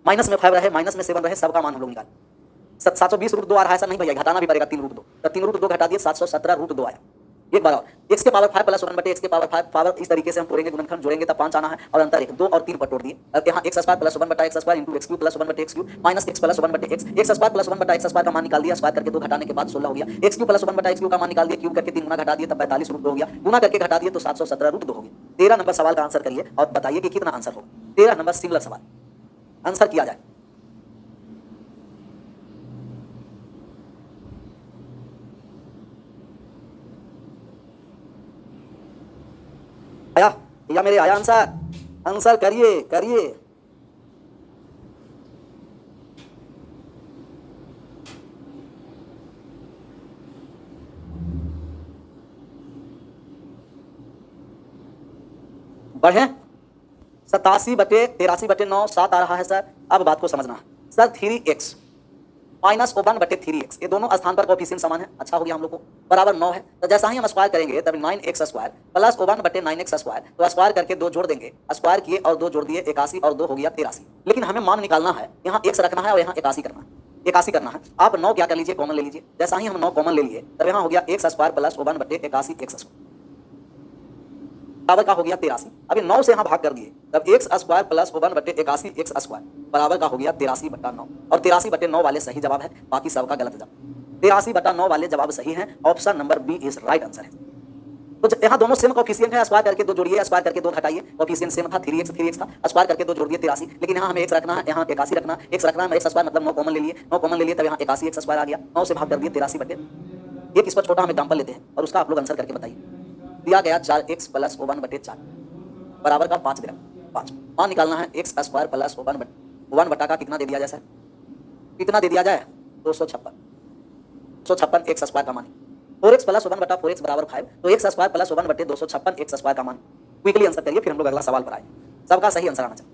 माइनस में 5 रहे, माइनस में 7 रहे, सबका मान हम लोग निकाल। 720 रूट 2 आ रहा है, ऐसा नहीं भैया, घटाना भी पड़ेगा 3 रूट 2, तो 3 रूट 2 घटा दिए 717 रूट 2 आया। एक बार और x के पावर 5 प्लस 1/x के पावर 5 पावर इस तरीके से हम तोड़ेंगे, गुणनखंड जोड़ेंगे तब 5 आना है और अंतर 1, 2 और 3 पर तोड़ दिए। अब यहाँ x square plus 1/x square into x cube plus 1/x cube minus x plus 1/x, x square plus 1/x square का मान निकाल दिया, स्क्वायर करके 2 घटाने के बाद 16 हो गया, x cube plus 1/x cube का मान निकाल दिया, क्यूब करके 3 गुना घटा दिया तब 45 रूट 2 हो गया, गुना करके घटा दिए तो 717 रूट 2 हो गया। 13 नंबर सवाल का आंसर करिए और बताइए कि कितना आंसर होगा। 13 नंबर सिंगुलर सवाल आंसर किया जाए। आया या मेरे आया आंसर, आंसर करिए करिए। बढ़े 87/83/9 7 आ रहा है सर। अब बात को समझना है सर, 3x माइनस 1/3x ये दोनों स्थान पर कोफिशिएंट समान है, अच्छा हो गया हम लोग को, बराबर 9 है। तो जैसा ही हम स्क्वायर करेंगे तब 9x square plus 1/9x square, तो स्क्वायर करके 2 जोड़ देंगे, स्क्वायर किए और 2 जोड़ दिए 81 और 2 हो गया 83। लेकिन हमें मान निकालना है, यहाँ x रखना है और यहाँ 81 करना है, 81 करना है। आप 9 क्या कर लीजिए, कॉमन ले लीजिए। जैसा ही हम 9 कॉमन ले लिए तब यहाँ हो गया x square plus 1/81 x square बराबर का हो गया 83। अभी 9 से यहाँ भाग कर दिए तब x square plus 1/81 x square बराबर का हो गया 83/9 और 83/9 वाले सही जवाब है, बाकी सबका गलत जवाब। 83/9 वाले जवाब सही हैं, option number B is right answer है। तो यहाँ दोनों सेम कोफिशिएंट है, स्क्वायर करके 2 जोड़िए, स्क्वायर करके 2 घटाइए, कोफिशिएंट सेम था 3x था, स्क्वायर करके 2 जोड़ दिए 83। लेकिन यहाँ हमें x रखना है, यहाँ 81 रखना, x रखना है, x स्क्वायर मतलब 9 कॉमन ले लिए, 9 कॉमन ले लिए तब यहाँ 81 x स्क्वायर आ गया, 9 से भाग कर दिए 83/। एक इस पर छोटा हम एग्जाम्पल लेते हैं और उसका आप लोग आंसर करके बताइए। दिया गया 4x प्लस 1/4 बराबर का 5 दिया, 5 मान निकालना है, x स्क्वायर प्लस 1 बटा का कितना दे दिया जाए सर, कितना दे दिया जाए 256 x स्क्वायर का मान, 4x प्लस 1/4x बराबर 5, तो x square plus 1/256 x square का मान। क्विकली आंसर करिए, फिर हम लोग अगला सवाल पर आए, सबका सही आंसर आना चाहिए।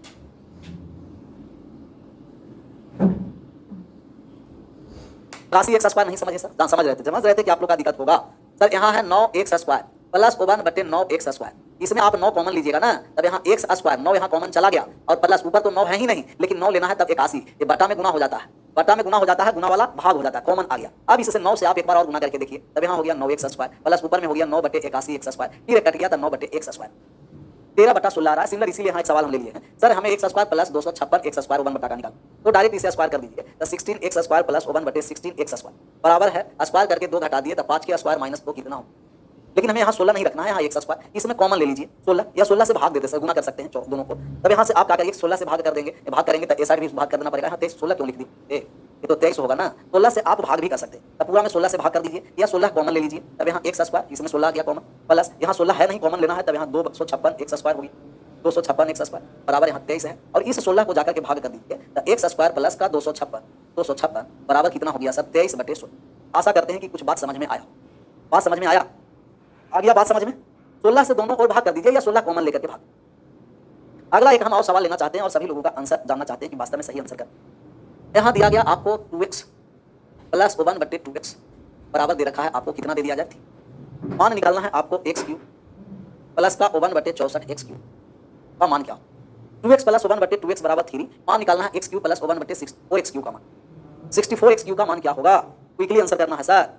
81 एक्स स्क्वायर नहीं समझे सर? समझ रहे थे कि आप लोग का दिक्कत होगा। सर यहाँ है 9 x square plus 1/9 x square, इसमें आप 9 कॉमन लीजिएगा ना, तब यहाँ एक्स स्क्वायर 9 यहाँ कॉमन चला गया और प्लस ऊपर तो 9 है ही नहीं, लेकिन 9 लेना है तब 81, ये बटा में गुना हो जाता है, बटा में गुना हो जाता है, गुना वाला भाग हो जाता है, कॉमन आ गया। अब इससे 9 से आप एक बार और गुना करके देखिए, तब यहाँ हो गया 9 एक्स स्क्वायर प्लस ऊपर में हो गया 9/81 एक्स स्क्वायर, फिर कट गया था 9/x स्क्वायर, 13/16 आ रहा है। सिमिलर इसीलिए यहाँ एक सवाल हम ले लिए हैं, सर हमें x square plus 256 x square 1 बटा का निकाल, तो डायरेक्ट इसे स्क्वायर कर दीजिए, तो 16 x square plus 1/16 x square बराबर है, स्क्वायर करके 2 घटा दिए तो 5 के स्क्वायर माइनस 2 कितना हो, लेकिन हमें यहाँ 16 नहीं रखना है, यहाँ एक्स स्क्वायर, इसमें कॉमन ले लीजिए 16 या 16 से भाग देते सर, गुना कर सकते हैं दोनों को, तब यहाँ से आप क्या करिए 16 से भाग कर देंगे, भाग करेंगे तो साइड भी भाग कर देना पड़ेगा, यहाँ 23 16 क्यों लिख दी, ये तो 23 होगा ना, 16 से आप भाग भी कर सकते हैं, तब पूरा में 16 से भाग कर दीजिए या 16 कॉमन ले लीजिए, तब यहाँ एक्स स्क्वायर, इसमें 16 आ गया कॉमन, प्लस यहाँ 16 है नहीं कॉमन लेना है, तब यहाँ 256 एक्स स्क्वायर होगी, 256 एक्स स्क्वायर बराबर यहाँ 23 है, और इस 16 को जाकर के भाग कर दीजिए, तो एक्स स्क्वायर प्लस का 256 बराबर कितना हो गया सर 23/16। आशा करते हैं कि कुछ बात समझ में आया, बात समझ में आया, आ गया बात समझ में। 16 से दोनों और भाग कर दीजिए या 16 कॉमन लेकर के भाग। अगला एक हम और सवाल लेना चाहते हैं और सभी लोगों का आंसर जानना चाहते हैं कि वास्तव में सही आंसर कर। यहाँ दिया गया आपको 2x प्लस 1/2x बराबर दे रखा है, आपको कितना दे दिया जाए, मान निकालना है आपको x³ प्लस का 1/64 x³ का मान क्या, 2x प्लस 1/2x बराबर 3, मान निकालना है x³ प्लस 1/64 x³ का मान, 64 x³ का मान क्या होगा, क्विकली आंसर करना है सर।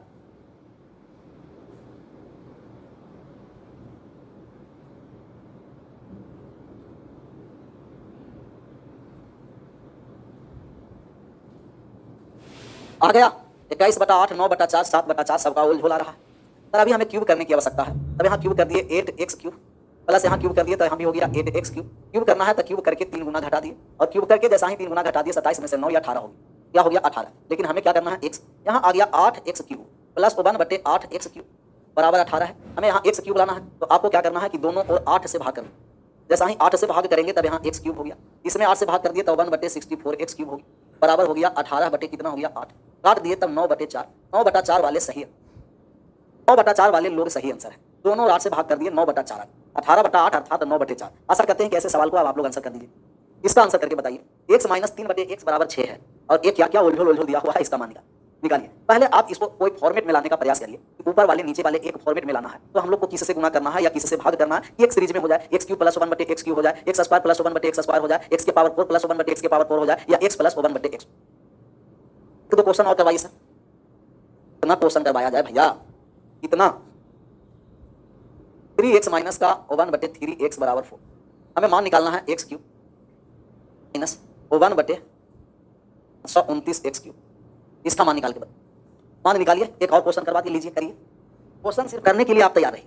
आ गया 21/8 9/4 7/4 सबका उलझोला रहा। सर अभी हमें क्यूब करने की आवश्यकता है, तब यहाँ क्यूब कर दिए 8x³ प्लस यहाँ क्यूब कर दिए तो यहाँ भी हो गया 8x³ क्यूब करना है तो क्यूब करके 3 गुना घटा दिए, और क्यूब करके जैसा ही 3 गुना घटा दिए 27 में से 9 या 18 होगी, क्या हो गया 18, लेकिन हमें क्या करना है x, यहाँ आ गया 8x³ प्लस 1/8x³ बराबर 18 है, हमें यहाँ x³ लाना है, तो आपको क्या करना है कि दोनों और 8 से भाग करना, जैसा ही 8 से भाग करेंगे तब यहाँ x³ हो गया, इसमें 8 से भाग कर दिए तो 1/64 x³ होगी बराबर हो गया 18 बटे कितना हो गया 8, काट दिए तब 9/4, 9/4 वाले सही है, 9/4 वाले लोग सही आंसर है, दोनों और 8 से भाग कर दिए 9/4, 18/8 अर्थात 9/4। आशा करते हैं कि ऐसे सवाल को अब आप लोग आंसर कर दीजिए, इसका आंसर करके बताइए, x - 3/x बराबर 6 है, और एक क्या क्या उलझोल दिया हुआ है, इसका मान निकालिए। पहले आप इसको कोई फॉर्मेट में लाने का प्रयास करिए, ऊपर वाले नीचे वाले एक फॉर्मेट में लाना है, तो हम लोग को किससे गुना करना है या किससे भाग करना है, एक सीरीज में हो जाए, x³ प्लस 1/x³ हो जाए, x square plus 1/x square हो जाए, x के पावर 4 प्लस 1/x के पावर 4 हो जाए, या x प्लस 1/x। तो क्वेश्चन और करवाइए सर, कितना क्वेश्चन करवाया जाए भैया, कितना 3x माइनस का 1/3x बराबर 4, हमें मान निकालना है x³ माइनस 1/129 x³, इसका मान निकाल के मान निकालिए। एक और क्वेश्चन करवा के लीजिए, करिए, क्वेश्चन सिर्फ करने के लिए आप तैयार रहिए।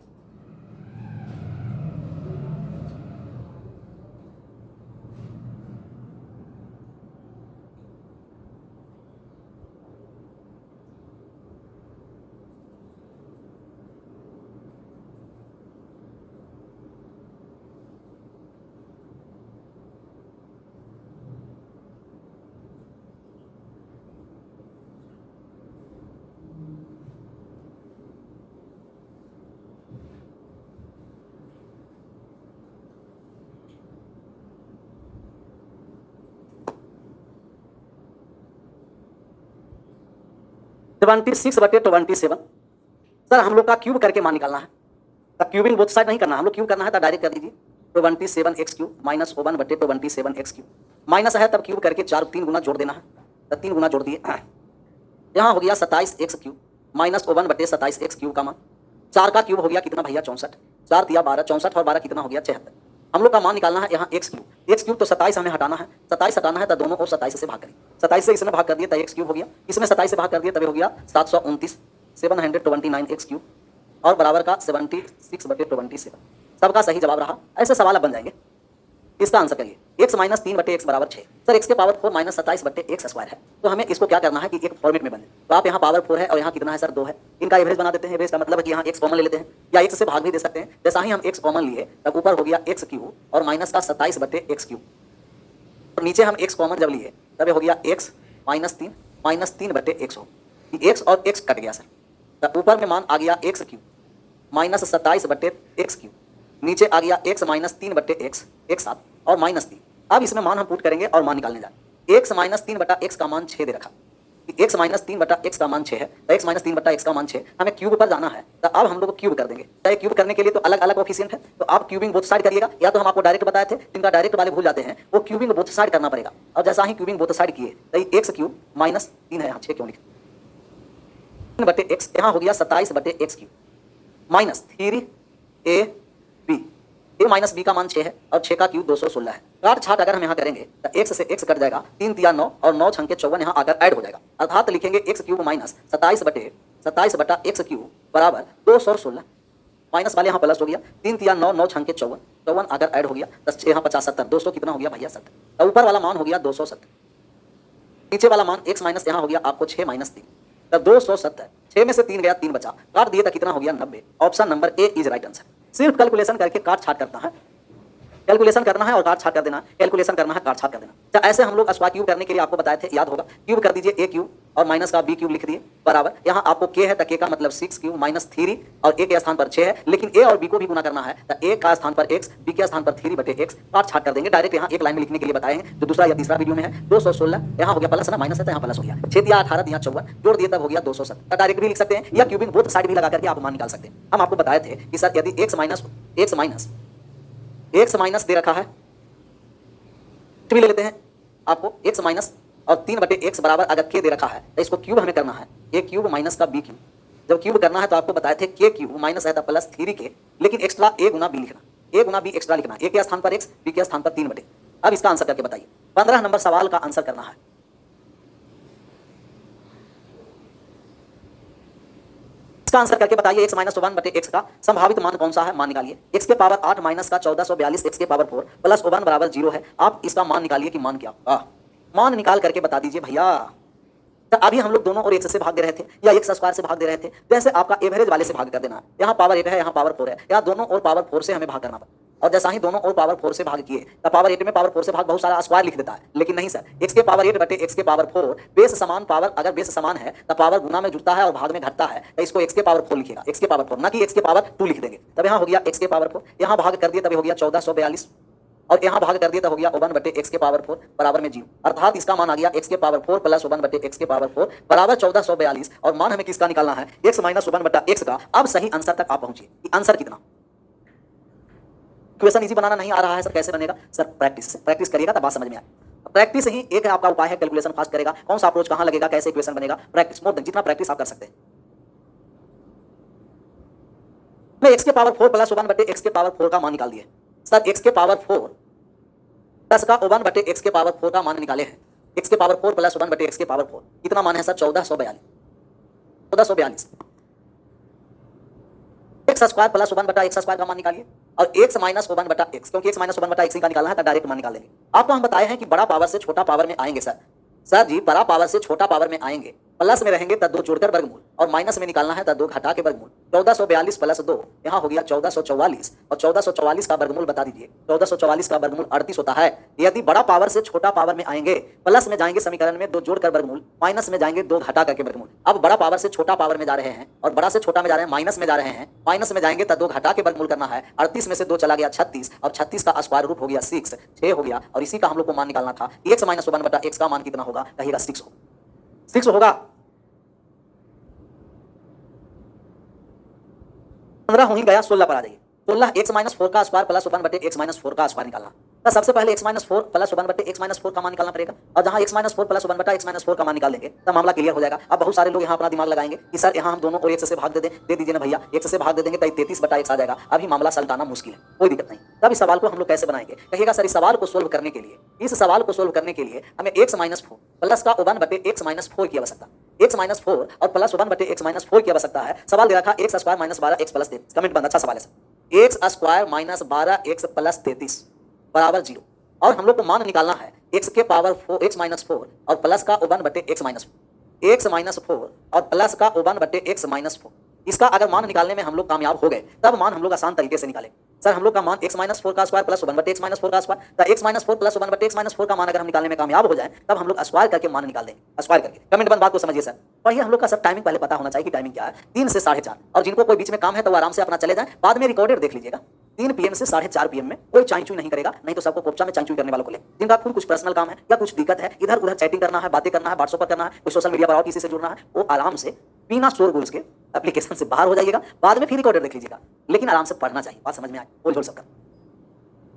ट्वेंटी 26/27 सर हम लोग का क्यूब करके मान निकालना है, तब क्यूबिंग बोथ साइड नहीं करना, हम लोग क्यूब करना है तो डायरेक्ट कर दीजिए 27x³ माइनस 1/27x³ माइनस है, तब क्यूब करके 4 3 गुना जोड़ देना है, तब 3 गुना जोड़ दिए, यहाँ हो गया 27x³ माइनस 1/27x³ का मान, 4 का क्यूब हो गया कितना भैया 64, 4 × 12 64 और 12 कितना हो गया 76। हम लोग का मान निकालना है यहाँ x³ तो 27 हमें हटाना है, 27 हटाना है तो दोनों और 27 से भाग करें, 27 से इसमें भाग कर दिया तो x³ हो गया, इसमें 27 से भाग कर दिया तब हो गया 729 729 x³ और बराबर का 76/27। सबका सही जवाब रहा। ऐसे सवाल अब बन जाएंगे, इसका आंसर करिए, x - 3/x बराबर 6, सर x के पावर 4 माइनस 27/x स्क्वायर है, तो हमें इसको क्या करना है कि एक फॉर्मेट में बने, तो आप यहाँ पावर 4 है और यहाँ कितना है सर 2 है, इनका एवरेज बना देते हैं, एवरेज का मतलब है कि यहाँ x कॉमन ले लेते हैं या x से भाग भी दे सकते हैं, जैसा ही हम x कॉमन लिए तब ऊपर हो गया x³ और माइनस का 27/x³ और नीचे हम x कॉमन जब लिए तब हो गया x - 3 -3/x हो, x और x कट गया सर, तब ऊपर में मान आ गया x³ माइनस 27/x³, नीचे आ गया x - 3/x एक साथ और -3। अब इसमें मान हम पुट करेंगे और मान निकालने जाए, x - 3/x का मान 6 दे रखा, कि x माइनस 3/x का मान 6 है, तो x माइनस 3/x का मान 6, हमें क्यूब पर जाना है, तो अब हम लोग क्यूब कर देंगे। चाहे क्यूब करने के लिए तो अलग अलग कोफिशिएंट है, तो आप क्यूबिंग बोथ साइड करिएगा, या तो हम आपको डायरेक्ट बताए थे, जिनका डायरेक्ट वाले भूल जाते हैं, वो क्यूबिंग बोथ साइड करना पड़ेगा। और जैसा ही क्यूबिंग बोथ साइड किए, तो x क्यूब माइनस 3 है, यहाँ 6 क्यों लिखे, 3/x, यहाँ हो गया 27/x cube minus 3ab, a minus B का मान 6 है और 6 का क्यूब 216 है। काट छाट अगर हम यहाँ करेंगे तो x से x कट जाएगा, 3 तिया 9 और 9 छंके 54 यहाँ आकर ऐड हो जाएगा, अर्थात लिखेंगे x cube minus 27/x cube बराबर 216, माइनस वाले यहाँ प्लस हो गया, 3 तिया 9 9 छंके 54 54 आकर ऐड हो गया, 10 यहाँ 50 70, 200 कितना हो गया भैया 70, तो ऊपर वाला मान हो गया 270, नीचे वाला मान x माइनस यहाँ हो गया आपको 6 माइनस 3, तो 270, 6 में से 3 गया 3 बचा, काट दिए तो कितना हो गया 90। Option number A is right answer. सिर्फ कैलकुलेशन करके काट छाट करना है, कैलकुलेशन करना है और काट छाट कर देना, कैलकुलेशन करना है काट छाट कर देना। तो ऐसे हम लोग स्क्वायर क्यूब करने के लिए आपको बताए थे, याद होगा, क्यूब कर दीजिए a क्यूब और माइनस का b क्यूब लिख दिए बराबर, यहाँ आपको k है तो k का मतलब 6 क्यूब माइनस 3 और a के स्थान पर 6 है, लेकिन a और b को भी गुना करना है, तो a का स्थान पर x, b के स्थान पर 3/x, काट छाट कर देंगे। डायरेक्ट यहाँ एक लाइन में लिखने के लिए बताए हैं, जो दूसरा या तीसरा वीडियो में है। 216 यहाँ हो गया प्लस है ना, माइनस है तो यहाँ प्लस हो गया, 6 या 18 या 54 जोड़ दिए तब हो गया 270। डायरेक्ट भी लिख सकते हैं या क्यूबिंग बोथ साइड भी लगा करके आप मान निकाल सकते हैं। हम आपको बताए थे कि सर यदि x माइनस दे रखा है, भी ले लेते हैं आपको x माइनस और 3/x बराबर अगर k दे रखा है तो इसको क्यूब हमें करना है, a क्यूब माइनस का b क्यूब। जब क्यूब करना है तो आपको बताए थे k क्यूब माइनस है तो प्लस 3k, लेकिन एक्स्ट्रा a गुना b लिखना, a गुना b एक्स्ट्रा लिखना, a के स्थान पर x, b के स्थान पर 3/। अब इसका आंसर करके बताइए, 15 नंबर सवाल का आंसर करना है। इसका आंसर करके बताइए, x माइनस 1/x का संभावित मान कौन सा है, मान निकालिए। x के पावर 8 माइनस का 1442 x के पावर 4 प्लस 1 बराबर 0 है। आप इसका मान निकालिए कि मान क्या, मान निकाल करके बता दीजिए भैया। तो अभी हम लोग दोनों और x से भाग दे रहे थे या x स्क्वायर से भाग दे रहे थे, जैसे आपका एवरेज वाले से भाग कर देना है। यहाँ पावर 8 है, यहाँ पावर 4 है, यहाँ दोनों और पावर 4 से हमें भाग करना पड़ा, और जैसा ही दोनों और पावर 4 से भाग किए तो पावर 8 में पावर 4 से भाग बहुत सारा स्क्वायर लिख देता है, लेकिन नहीं सर, x के पावर 8/x के पावर 4 बेस समान, पावर अगर बेस समान है तो पावर गुना में जुड़ता है और भाग में घटता है, तो इसको x के पावर 4 लिखेगा, x के पावर 4 ना कि x के पावर 2 लिख देंगे। तब यहाँ हो गया x के पावर 4, यहाँ भाग कर दिए तब हो गया 1442, और यहाँ भाग कर दिया तो हो गया 1/x के पावर 4 बराबर में 0, अर्थात इसका मान आ गया x के पावर 4 प्लस 1/x के पावर 4 बराबर 1442। और मान हमें किसका निकालना है, x माइनस 1/x का। अब सही आंसर तक आप पहुंचिए कि आंसर कितना। क्वेश्चन इजी बनाना नहीं आ रहा है सर, कैसे बनेगा सर, प्रैक्टिस करिएगा तब बात समझ में आए। प्रैक्टिस ही एक है आपका उपाय है, कैलकुलेशन फास्ट करेगा, कौन सा अप्रोच कहां लगेगा, कैसे इक्वेशन बनेगा, प्रैक्टिस मोर देन जितना प्रैक्टिस आप कर सकते हैं। मैं x के पावर 4 प्लस 1/x के पावर 4 का मान निकाल दिए सर, x के पावर 4 प्लस का 1/x के पावर 4 का मान निकाले हैं। x के पावर 4 प्लस 1/x के पावर 4 कितना मान है sir, 1442। x square plus 1/x square का मान निकालिए, और x माइनस 1/x, क्योंकि x माइनस 1/x का निकालना है तो डायरेक्ट मान निकाल लेंगे। आपको हम बताए हैं कि बड़ा पावर से छोटा पावर में आएंगे सर जी, बड़ा पावर से छोटा पावर में आएंगे, प्लस में रहेंगे तो 2 जोड़कर वर्गमूल, और माइनस में निकालना है तो 2 घटा के वर्गमूल। 1442 प्लस 2 यहाँ हो गया 1444, और 1444 का वर्गमूल बता दीजिए। 1444 का वर्गमूल 38 होता है। यदि बड़ा पावर से छोटा पावर में आएंगे, प्लस में जाएंगे समीकरण में 2 जोड़कर वर्गमूल, माइनस में जाएंगे 2 घटा करके वर्गमूल। अब बड़ा पावर से छोटा पावर में जा रहे हैं और बड़ा से छोटा में जा रहे हैं, माइनस में जा रहे हैं, माइनस में जाएंगे तो 2 घटा के वर्गमूल करना है। 38 में से 2 चला गया 36, और 36 का स्क्वायर रूट हो गया 6 हो गया, और इसी का हम लोग को मान निकालना था। x माइनस 1/x का मान कितना होगा, कहिएगा 6 होगा। 15 हो ही गया, 16 पर आ जाइए। 16 x माइनस 4 का स्क्वायर प्लस 1/x माइनस 4 का स्क्वायर निकालना। तो सबसे पहले x minus 4 plus 1/x minus 4 का मान निकालना पड़ेगा, और जहां x minus 4 plus 1/x minus 4 का मान निकाल लेंगे तो मामला क्लियर हो जाएगा। अब बहुत सारे लोग यहाँ अपना दिमाग लगाएंगे कि सर यहाँ हम दोनों और x से भाग दे दीजिए ना भैया, x से भाग दे देंगे तो 33/x आ जाएगा। अभी मामला सलटाना मुश्किल है, कोई दिक्कत नहीं। तब इस सवाल को हम लोग कैसे बनाएंगे, कहिएगा सर इस सवाल को सोल्व करने के लिए, हमें x माइनस 4 प्लस का 1/x माइनस 4 की आवश्यकता, x माइनस 4 और प्लस 1/x माइनस 4 की आवश्यकता है। सवाल दे रखा x square minus 12x plus 33, comment बंद, अच्छा सवाल है sir. x square minus 12x plus 33 बराबर 0, और हम लोग को मान निकालना है x के पावर 4 x माइनस 4 और प्लस का 1/x माइनस 4, x माइनस 4 और प्लस का 1/x माइनस 4। इसका अगर मान निकालने में हम लोग कामयाब हो गए, तब मान हम लोग आसान तरीके से निकालें। सर हम लोग का मान x माइनस 4 का स्क्वायर प्लस 1 बटे x माइनस 4 का स्क्वायर, तो x माइनस 4 प्लस 1 बटे x माइनस 4 का मान अगर हम निकालने में कामयाब हो जाए तब हम लोग स्क्वायर करके मान निकाल देंगे, स्क्वायर करके। कमेंट बंद बात को समझिए सर। और ये हम लोग का सब टाइमिंग पहले पता होना चाहिए कि टाइमिंग क्या है, 3 से 4:30। और जिनको कोई बीच में काम है तो वो आराम से अपना चले जाए, बाद में रिकॉर्डेड देख लीजिएगा। 3 PM से 4:30 PM में कोई चाई नहीं करेगा, नहीं तो सबको कोपचा में चाई करने वालों को ले। जिनका खुद कुछ पर्सनल काम है या कुछ दिक्कत है, इधर उधर चैटिंग करना है, बातें करना है, व्हाट्सएप पर करना है, कोई सोशल मीडिया पर और किसी से जुड़ना है, वो आराम से बिना शोरगुल के एप्लीकेशन से बाहर हो जाइएगा, बाद में फिर रिकॉर्डेड देख लीजिएगा। लेकिन आराम से पढ़ना चाहिए, बात समझ में आए, बोल झोल सबका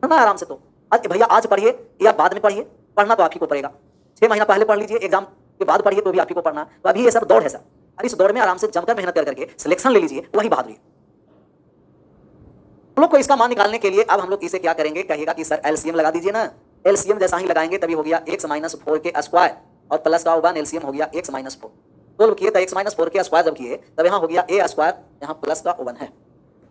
ना आराम से। तो आज भैया आज पढ़िए या बाद में पढ़िए, पढ़ना तो आप ही को पड़ेगा। 6 महीना पहले पढ़ लीजिए, एग्जाम के बाद पढ़िए तो भी आप ही को पढ़ना। तो अभी ये सब दौड़ है सर, और इस दौड़ में आराम से जमकर मेहनत करके सिलेक्शन ले लीजिए, वही बहादुरी। हम लोग को इसका मान निकालने के लिए अब हम लोग इसे क्या करेंगे, कहिएगा कि सर एलसीएम लगा दीजिए ना। एलसीएम जैसा ही लगाएंगे तभी हो गया x माइनस 4 के स्क्वायर और प्लस का होगा एलसीएम हो गया x माइनस 4। तो किए तो x माइनस 4 के स्क्वायर जब किए तब यहाँ हो गया a स्क्वायर, यहाँ प्लस का 1 है,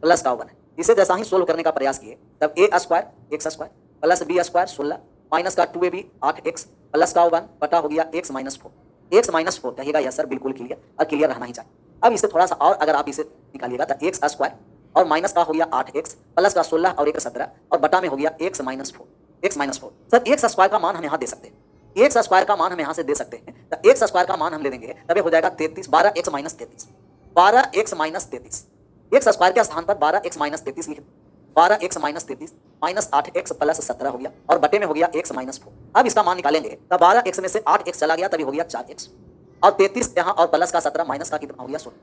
प्लस का 1 है। इसे जैसा ही सोल्व करने का प्रयास किए तब a square x square plus b square 16 minus का 2ab 8x प्लस का 1 बटा हो गया x माइनस 4। x माइनस 4 कहिएगा यस सर बिल्कुल क्लियर, और क्लियर रहना ही चाहिए। अब इसे थोड़ा सा और अगर आप इसे निकालिएगा तो x स्क्वायर और माइनस का हो गया 8x प्लस का 16 और 1 17 और बटा में हो गया x minus 4। x minus 4 sir x square का मान हम यहाँ दे सकते हैं, x स्क्वायर का मान हम यहाँ से दे सकते हैं। तो x स्क्वायर का मान हम ले देंगे तब हो जाएगा 33, 12x minus 33, 12x minus 33। x square के स्थान पर 12x माइनस 33 लिखे, 12x minus 33 minus 8x plus 17 हो गया और बटे में हो गया x माइनस 4। अब इसका मान निकालेंगे तब 12x में से 8x चला गया तभी हो गया 4x और 33 यहाँ और प्लस का 17 माइनस का कितना हो गया 16,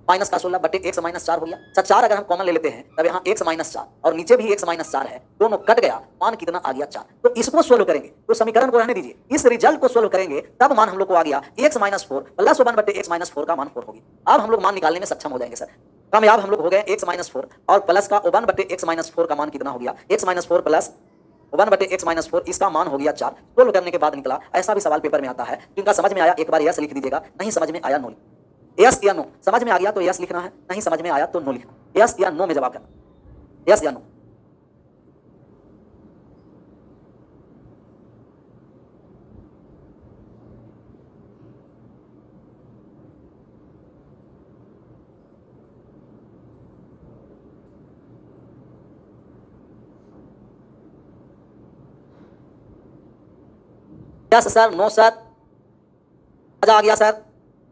माइनस का 16 बटे x माइनस 4 हो गया। सर 4 अगर हम कॉमन ले लेते हैं तब यहाँ x माइनस 4 और नीचे भी x माइनस 4 है, दोनों कट गया, मान कितना आ गया 4। तो इसको सोल्व करेंगे, तो समीकरण को रहने दीजिए, इस रिजल्ट को सोल्व करेंगे तब मान हम लोग को आ गया x माइनस 4 प्लस 1 बटे x माइनस 4 का मान 4 होगी। अब हम लोग मान निकालने में सक्षम हो जाएंगे सर, कामयाब हम लोग हो गए। x माइनस 4 और प्लस का 1 बटे x माइनस 4 का मान कितना हो गया, x माइनस 4 प्लस 1 बटे x माइनस 4, इसका मान हो गया 4। सोल्व करने के बाद निकला। ऐसा भी सवाल पेपर में आता है, जिनका समझ में आया एक बार यस लिख दीजिएगा, नहीं समझ में आया नो। यस या नो, समझ में आ गया तो यस लिखना है, नहीं समझ में आया तो नो लिखना। यस या नो में जवाब करना, यस या no. Yes sir, no sir, मजा आ गया सर।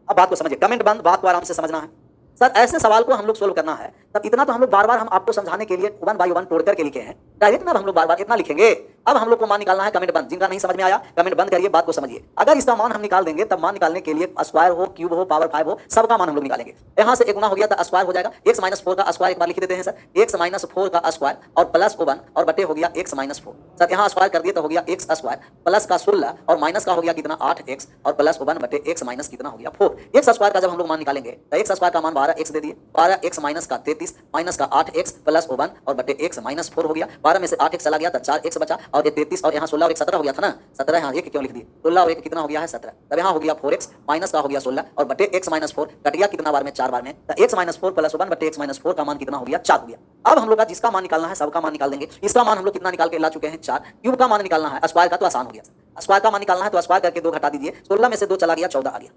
अब बात को समझिए, कमेंट बंद, बात को आराम से समझना है। सर ऐसे सवाल को हम लोग सोल्व करना है, तब इतना तो हम लोग बार बार हम आपको समझाने के लिए 1 बाय 1 तोड़ करके लिखे हैं, डायरेक्ट ना हम लोग बार बार इतना लिखेंगे। अब हम लोग को मान निकालना है, कमेंट बंद। जिनका नहीं समझ में आया कमेंट बंद करिए, बात को समझिए। अगर इसका मान हम निकाल देंगे तब मान निकालने के लिए स्क्वायर हो, क्यूब हो, पावर 5 हो, सबका मान हम लोग निकालेंगे। यहाँ से 1 गुना हो गया तो स्क्वायर हो जाएगा, x माइनस 4 का स्क्वायर एक बार लिख देते हैं सर, x माइनस 4 का स्क्वायर और प्लस 1 और बटे हो गया x माइनस 4। सर यहाँ स्क्वायर कर दिए तो हो गया x स्क्वायर प्लस का 16 और माइनस का हो गया कितना 8x और प्लस 1 बटे x माइनस कितना हो गया 4। x स्क्वायर का जब हम लोग मान निकालेंगे तो x स्क्वायर का मान 12x दे दिए, 12x माइनस का 33 माइनस का 8x प्लस 1 और बटे x माइनस 4 हो गया। 12 में से 8x चला गया तो 4x बचा और ये 33 और यहाँ 16 और 1 17 हो गया था ना, 17 यहाँ 1 क्यों लिख दिए, 16 और 1 कितना हो गया है 17। तब यहाँ हो गया 4x माइनस का हो गया 16 और बटे x माइनस 4 कट गया कितना बार में 4 बार में, तो x माइनस 4 प्लस 1 बटे x माइनस 4 का मान कितना हो गया 4 हो गया। अब हम लोग का जिसका मान निकालना है सबका मान निकाल देंगे। इसका मान हम लोग कितना निकाल के ला चुके हैं 4। क्यूब का मान निकालना है, स्क्वायर का तो आसान हो गया। स्क्वायर का मान निकालना है तो स्क्वायर करके 2 घटा दीजिए, 16 में से 2 चला गया 14 आ गया।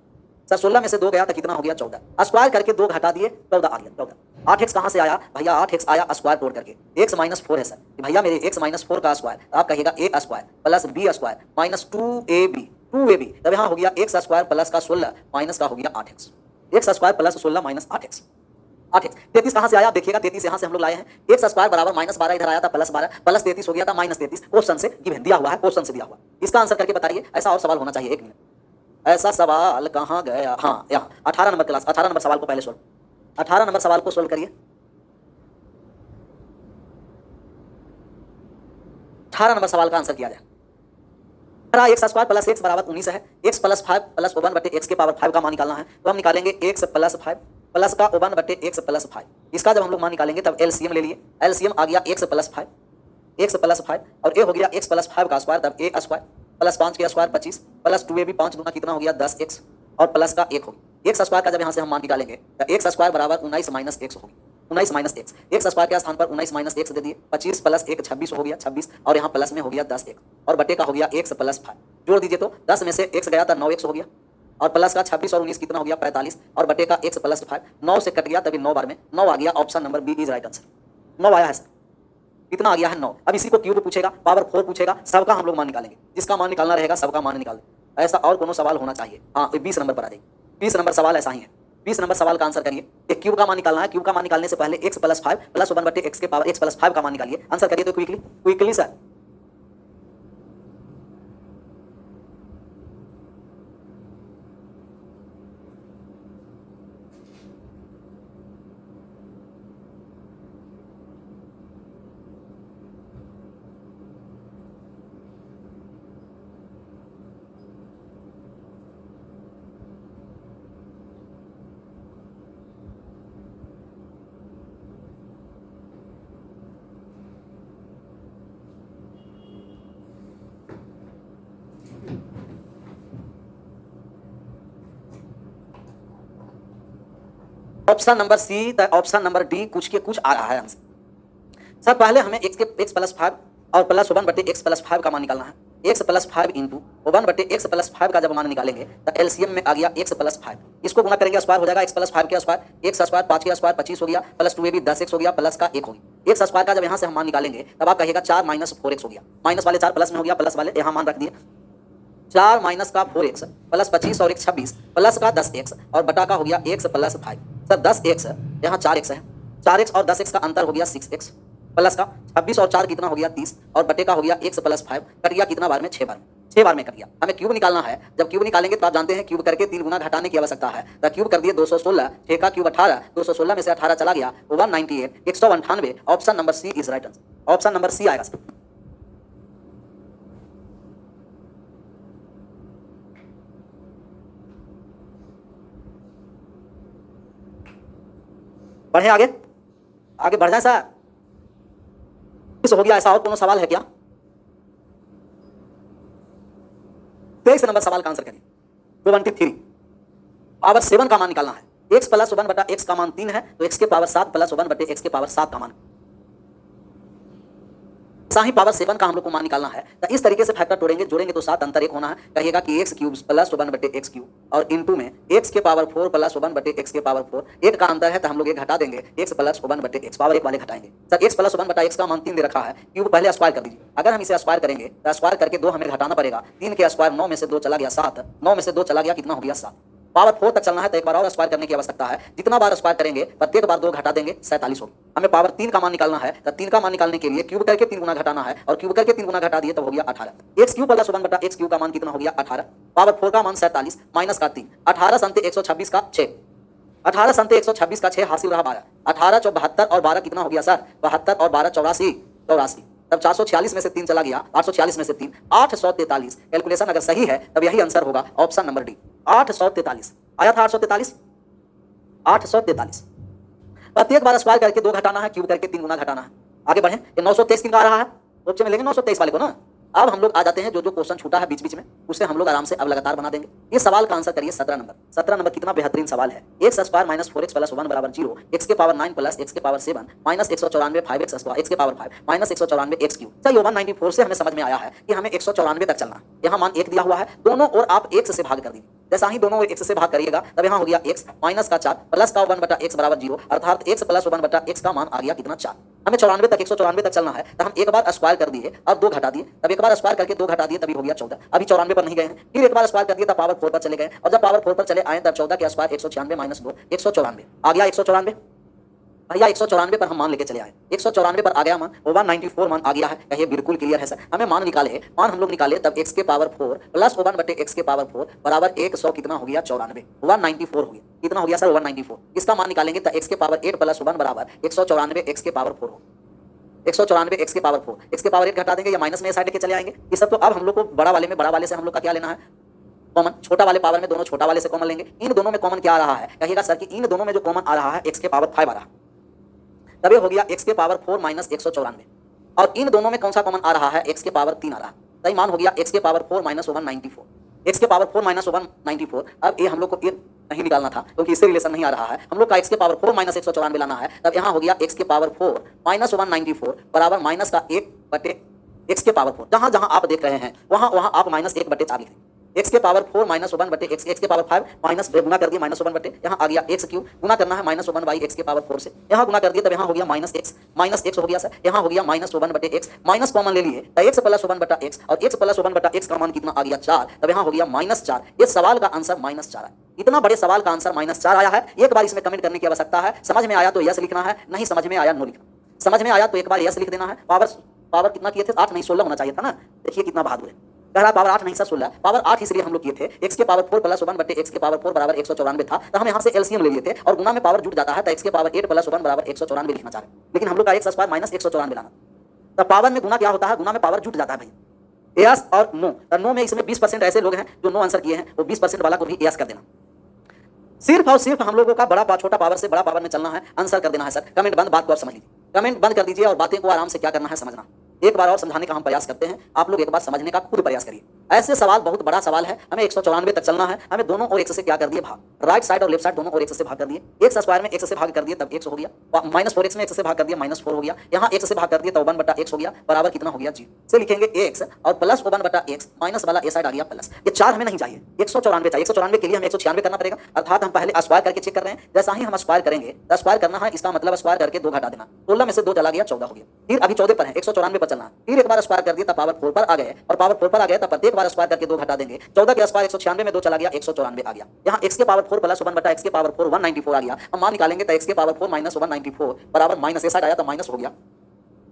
सर 16 में से 2 गया तो कितना हो गया 14, स्क्वायर करके 2 घटा दिए 14 आ गया 14। 8x कहाँ से आया भैया, 8x आया स्क्वायर तोड़ करके, x माइनस 4 है सर भैया मेरे x माइनस 4 का स्क्वायर, आप कहिएगा a square plus b square minus 2ab, तब यहाँ हो गया x स्क्वायर प्लस का 16 माइनस का हो गया 8x, x square plus 16 minus 8x। 33 कहाँ से आया देखिएगा, 33 यहाँ से हम लोग लाए हैं, x स्क्वायर बराबर माइनस 12 इधर आया था प्लस 12 प्लस 33 हो गया था माइनस 33, क्वेश्चन से गिवन दिया हुआ है, क्वेश्चन से दिया हुआ। इसका आंसर करके बताइए, ऐसा और सवाल होना चाहिए 1 मिनट। ऐसा सवाल कहाँ गया, हाँ यहाँ 18 नंबर क्लास, 18 नंबर सवाल को पहले सोल्व, 18 नंबर सवाल को सोल्व करिए। 18 नंबर सवाल का आंसर किया जाए। x स्क्वायर प्लस x बराबर 19 है, x प्लस 5 प्लस 1 बटे x के पावर 5 का मान निकालना है, तो हम निकालेंगे x प्लस 5 प्लस का 1 बटे x प्लस 5। इसका जब हम लोग मान निकालेंगे तब एलसीएम ले लिए, एलसीएम आ गया x प्लस 5, x प्लस 5 और a हो गया x प्लस 5 का स्क्वायर, तब a स्क्वायर प्लस 5 के स्क्वायर 25 प्लस 2ab 5 दूना कितना हो गया 10x और प्लस का 1 हो गया। x स्क्वायर का जब यहाँ से हम मान निकालेंगे तो x स्क्वायर बराबर 19 माइनस x होगी, 19 माइनस x, x स्क्वायर के स्थान पर 19 माइनस x दे दिए, 25 प्लस 1 26 हो गया 26 और यहाँ प्लस में हो गया 10x और बटे का हो गया x प्लस 5, जोड़ दीजिए तो 10 में से x गया था 9x हो गया और प्लस का 26 और 19 कितना हो गया 45 और बटे का x प्लस 5, 9 से कट गया तभी 9 बार में 9 आ गया। Option number B is right answer, 9 आया है सर। कितना आ गया है 9। अब इसी को क्यूब पूछेगा, पावर 4 पूछेगा, सबका हम लोग मान निकालेंगे, जिसका मान निकालना रहेगा सबका मान निकाल दें। ऐसा और कोनो सवाल होना चाहिए। हाँ 20 नंबर पर आ जाइए, 20 नंबर सवाल ऐसा ही है। 20 नंबर सवाल का आंसर करिए। एक क्यूब का मान निकालना है, क्यूब का मान निकालने से पहले x + 5 + 1/x के पावर x + 5 का मान निकालिए। आंसर करिए तो quickly sir. Option number C, option number D कुछ के कुछ आ रहा है आंसर। सर पहले हमें x + 5 और प्लस 1/x + 5 का मान निकालना है। x + 5 इंटू 1/x + 5 का जब मान निकालेंगे तो एलसीएम में आ गया x + 5। इसको गुना करेंगे स्क्वायर हो जाएगा, x + 5 के स्क्वायर, x स्क्वायर 5 के स्क्वायर 25 हो गया, प्लस 2ab 10x हो गया, प्लस का 1 हो गया। x स्क्वायर का जब यहाँ से हम मान निकालेंगे तब आप कहिएगा 4 - 4x हो गया। माइनस वाले 4 प्लस में हो गया, प्लस वाले यहाँ मान रख दिए। 4 - का 4x प्लस 25 और 1 26 प्लस का 10x और बटा का हो गया x + 5। सर 10x यहाँ 4x है, 4x और 10x का अंतर हो गया 6x प्लस का 26 और 4 कितना हो गया 30 और बटे का हो गया x + 5। कट गया कितना बार में? 6 बार में, 6 बार में कट गया। हमें क्यूब निकालना है। जब क्यूब निकालेंगे तो आप जानते हैं क्यूब करके 3 गुना घटाने की आवश्यकता है। तो क्यूब कर दिए 216, 6 का क्यूब 18, 216 में से 18 चला गया 198, 198। Option number C is right answer. Option number C आएगा सर। बढ़े आगे, आगे बढ़ जाए सर। हो गया। ऐसा और कोनो सवाल है क्या? 23 नंबर सवाल का आंसर करिए। 23 पावर 7 का मान निकालना है। x + 1/x का मान 3 है तो x के पावर 7 प्लस 1/x के पावर 7 का मान। ही पावर 7 का हम लोग को मान निकालना है। तो इस तरीके से फैक्टर जोड़ेंगे तो 7 अंतर 1 होना है। कहिएगा कि x³ प्लस 1/x³ और इंटू में x के पावर 4 प्लस 1/x के पावर 4। 1 का अंतर है तो हम लोग 1 घटा देंगे, x प्लस 1/x पावर 1 वाले घटाएंगे। सर x प्लस 1/x का मान 3 दे रखा है, क्यूब पहले स्क्वायर कर दीजिए। अगर हम इसे स्क्वायर करेंगे तो स्क्वायर करके 2 हमें घटाना पड़ेगा। 3 के स्क्वायर 9 में से 2 चला गया 7, 9 में से 2 चला गया कितना हो गया 7। पावर 4 तक चलना है तो एक बार और स्क्वायर करने की आवश्यकता है। जितना बार स्क्वायर करेंगे प्रत्येक बार 2 घटा देंगे 47 होगी। हमें पावर 3 का मान निकालना है तो 3 का मान निकालने के लिए क्यूब करके 3 गुना घटाना है और क्यूब करके 3 गुना घटा दिए तो हो गया 18। x³ प्लस 1/x³ का मान कितना हो गया 18। पावर 4 का मान 47 माइनस का 3, 18 संते 126 का 6, 18 संते 126 का 6 हासिल रहा 12, 18 × 72 और 12 कितना हो गया सर 72 और 12 84। तब 446 में से 3 चला गया, 846 में से 3 843। कैलकुलेशन अगर सही है तब यही आंसर होगा ऑप्शन नंबर डी 843। आया था 843, 843। प्रत्येक बार स्क्वायर करके 2 घटाना है, क्यूब करके 3 गुना घटाना है। आगे बढ़े। ये 923 किन का आ रहा है? ऑप्शन में लेंगे 923 वाले को ना। अब हम लोग आ जाते हैं जो क्वेश्चन छूटा है बीच बीच में उसे हम लोग आराम से अब लगातार बना देंगे। ये सवाल का आंसर करिए 17 नंबर। 17 नंबर कितना बेहतरीन सवाल है। x² - 4x + 1 = 0, x के पावर 9 प्लस x के power 7 minus 194 5x square x के पावर 5 माइनस 194 x³। सर 194 से हमें समझ में आया है कि हमें 194 तक चलना है। यहाँ मान 1 दिया हुआ है, दोनों और आप x से भाग कर दीजिए। जैसा ही दोनों x से भाग करिएगा तब यहाँ हो गया x माइनस का 4 प्लस का 1/x = 0, अर्थात x प्लस 1/x का मान आ गया कितना 4। हमें 94 तक 194 तक चलना है तो हम एक बार स्क्वायर कर दिए और 2 घटा दिए, तब एक बार स्क्वायर करके 2 घटा दिए तभी हो गया 14। अभी 94 पर नहीं गए हैं, फिर एक बार स्क्वायर कर दिए तब पावर 4 पर चले गए और जब पावर 4 पर चले आए तब 14 के स्क्वायर 196 माइनस 2 194 आ गया 194। भैया 194 पर हम मान लेके चले आए, 194 पर आ गया मान, 194 मान आ गया है। कहिए बिल्कुल क्लियर है सर। हमें मान निकाले, मान हम लोग निकाले तब x के पावर 4 प्लस 1/x के पावर 4 बराबर 100 कितना हो गया 94, 194 हो गया। कितना हो गया सर 194। इसका मान निकालेंगे तो x के पावर 8 प्लस 1 बराबर 194 x के पावर 4 हो, 194 x के पावर 4, x के पावर 8 घटा देंगे या माइनस में साइड लेके चले आएंगे। ये सब तो अब हम लोग को बड़ा वाले से हम लोग का क्या लेना है कॉमन। छोटा वाले पावर में दोनों छोटा वाले से कॉमन लेंगे। इन दोनों में कॉमन क्या आ रहा है? कहिएगा सर कि इन दोनों में जो कॉमन आ रहा है x के पावर 5 आ रहा है, तब ये हो गया x के पावर 4 माइनस 194। और इन दोनों में कौन सा कॉमन आ रहा है? x के पावर 3 आ रहा है, सही मान हो गया x के पावर 4 माइनस 194, x के पावर 4 माइनस 194। अब ये हम लोग को ये नहीं निकालना था क्योंकि इससे रिलेशन नहीं आ रहा है। हम लोग का x के पावर 4 माइनस 194 लाना है, तब यहाँ हो गया x के पावर 4 माइनस 194 बराबर माइनस का 1/x के पावर 4। जहां जहां आप देख रहे हैं वहां वहां आप -1/4 लिखें। एक्स के पावर 4 माइनस 1 बटे एक्स, एक्स के पावर 5 माइनस गुना कर दिया माइनस 1 बटे, यहाँ आ गया एक्स क्यूब, गुना करना है माइनस 1 बाई एक्स के पावर 4 से, यहाँ गुना कर दिया तब यहाँ हो गया माइनस एक्स हो गया सर, यहाँ हो गया माइनस 1 बटे एक्स, माइनस कॉमन ले लिए तो एक्स प्लस 1 बटा एक्स, और एक्स प्लस 1 बटा एक्स का मान कितना आ गया 4, तब यहाँ हो गया -4। ये सवाल का आंसर -4 है। इतना बड़े सवाल का आंसर -4 आया है। एक बार इसमें कमेंट करने की आवश्यकता है। समझ में आया तो यस लिखना है, नहीं समझ में आया नो लिखना। समझ में आया तो एक बार यस लिख देना है। पावर कितना किए थे? 8 नहीं 16 होना चाहिए था ना। देखिए कितना बहादुर है, कह रहा पावर 8 नहीं सर 16, पावर 8 इसलिए हम लोग किए थे। x के पावर 4 प्लस 1 बटे x के पावर 4 बराबर 194 था, तो हम यहाँ से एलसीएम ले लिए थे और गुना में पावर जुट जाता है, तो x के पावर 8 प्लस 1 बराबर 194 लिखना चाह रहे हैं, लेकिन हम लोग का x स्क्वायर माइनस 194 लाना। तो पावर में गुना क्या होता है? गुना में पावर जुट जाता है भाई। यस और नो, तो नो में इसमें 20% ऐसे लोग हैं जो नो आंसर किए हैं, वो 20% वाला को भी यस कर देना। सिर्फ और सिर्फ हम लोगों का बड़ा छोटा पावर से बड़ा पावर में चलना है, आंसर कर देना है सर। कमेंट बंद, बात को आप समझ लीजिए, कमेंट बंद कर दीजिए और बातें को आराम से क्या करना है समझना। एक बार और समझाने का हम प्रयास करते हैं, आप लोग एक बार समझने का खुद प्रयास करिए। ऐसे सवाल बहुत बड़ा सवाल है, हमें 194 तक चलना है, हमें दोनों और x से क्या कर दिए भाग, राइट साइड और लेफ्ट साइड दोनों और x से भाग कर दिए। x स्क्वायर में x से भाग कर दिए तब x हो गया, -4x में x से भाग कर दिया -4 हो गया, यहाँ x से भाग कर दिया तो 1 बटा x हो गया, बराबर कितना हो गया 0 से लिखेंगे x और प्लस 1 बटा x, माइनस वाला ए साइड आ गया प्लस। ये 4 हमें नहीं चाहिए, 194 चाहिए। 194 के लिए हमें 196 करना पड़ेगा, अर्थात हम पहले स्क्वायर करके चेक कर रहे हैं। जैसा ही हम स्क्वायर करेंगे, स्क्वायर करना है, इसका मतलब स्क्वायर करके 2 घटा देना, 16 में से 2 चला गया 14 हो गया। फिर अभी 14 पर है, 194 पर चलना है, फिर एक बार स्क्वायर कर दिया तब पावर 4 पर आ गए, और पावर 4 पर आ गए तब प्रत्येक बार स्क्वायर करके 2 घटा देंगे। 14 के स्क्वायर 196 में 2 चला गया 194 आ गया। यहाँ x के पावर 4 प्लस 1 बटा x के पावर 4 194 आ गया। हम मान निकालेंगे तो x के पावर 4 माइनस 194 बराबर माइनस ए साइड आया तो माइनस हो गया,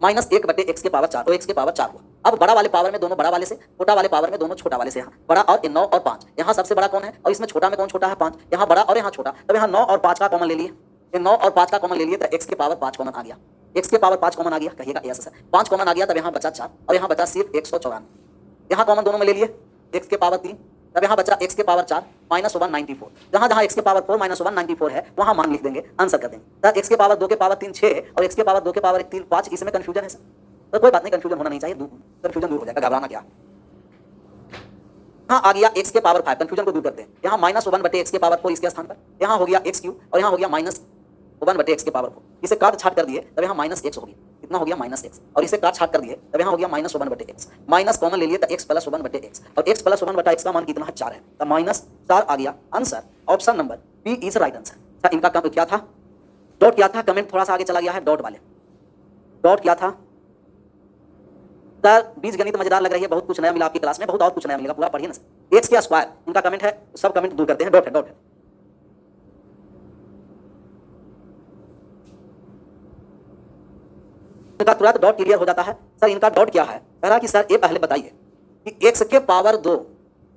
-1 बटे x के पावर 4 और x के पावर 4 हुआ। अब बड़ा वाले पावर में दोनों बड़ा वाले से, छोटा वाले पावर में दोनों छोटा वाले से। यहाँ बड़ा और 9 और 5, यहाँ सबसे बड़ा कौन है और इसमें छोटा में कौन छोटा है 5, यहाँ बड़ा और यहाँ छोटा, तब यहाँ 9 और 5 का कॉमन ले लिए, 9 और 5 का कॉमन ले लिए तो x के पावर 5 कॉमन आ गया, x के पावर 5 कॉमन आ गया, कहिएगा यस सर। 5 कॉमन आ गया तब यहाँ बचा 4 और यहाँ बचा सिर्फ 194, यहाँ कॉमन दोनों में ले लिए x के पावर 3, तब यहाँ बचा x के पावर 4 माइनस 194। जहाँ जहाँ x के पावर 4 माइनस 194 है वहाँ मान लिख देंगे, आंसर कर देंगे। तब x के पावर 2 के पावर 3 6 और x के पावर 2 के पावर 3 5, इसमें कंफ्यूजन है सर, तो कोई बात नहीं, कंफ्यूजन होना नहीं चाहिए, कंफ्यूजन दूर हो जाएगा, घबराना क्या। हाँ आ गया x के पावर 5, कंफ्यूजन को दूर करते हैं। यहाँ -1 बटे x के पावर 4 इसके स्थान पर, यहाँ हो गया x क्यूब और यहाँ हो गया -1 बटे x के पावर 4। इसे काट छाट कर दिए तब यहाँ -x हो गया, कितना हो गया -x, और इसे काट छाट कर दिए तब यहाँ हो गया -1 बटे x, माइनस कॉमन ले लिए तो x प्लस 1 बटे x, और x प्लस 1 बटा x का मान कितना है 4 है, तो -4 आ गया। Answer option number B is right answer. इनका क्या था, डॉट क्या था, कमेंट थोड़ा सा आगे चला गया है, डॉट वाले डॉट क्या था सर। बीजगणित मजेदार लग रही है, बहुत कुछ नया मिला आपकी क्लास में, बहुत और कुछ नया मिलेगा, पूरा पढ़िए ना सर। x के स्क्वायर इनका कमेंट है, सब कमेंट दूर करते हैं, डॉट है डॉट है। इनका तुरंत डॉट क्लियर हो जाता है। सर इनका डॉट क्या है, कह रहा कि सर ये पहले बताइए कि x के पावर 2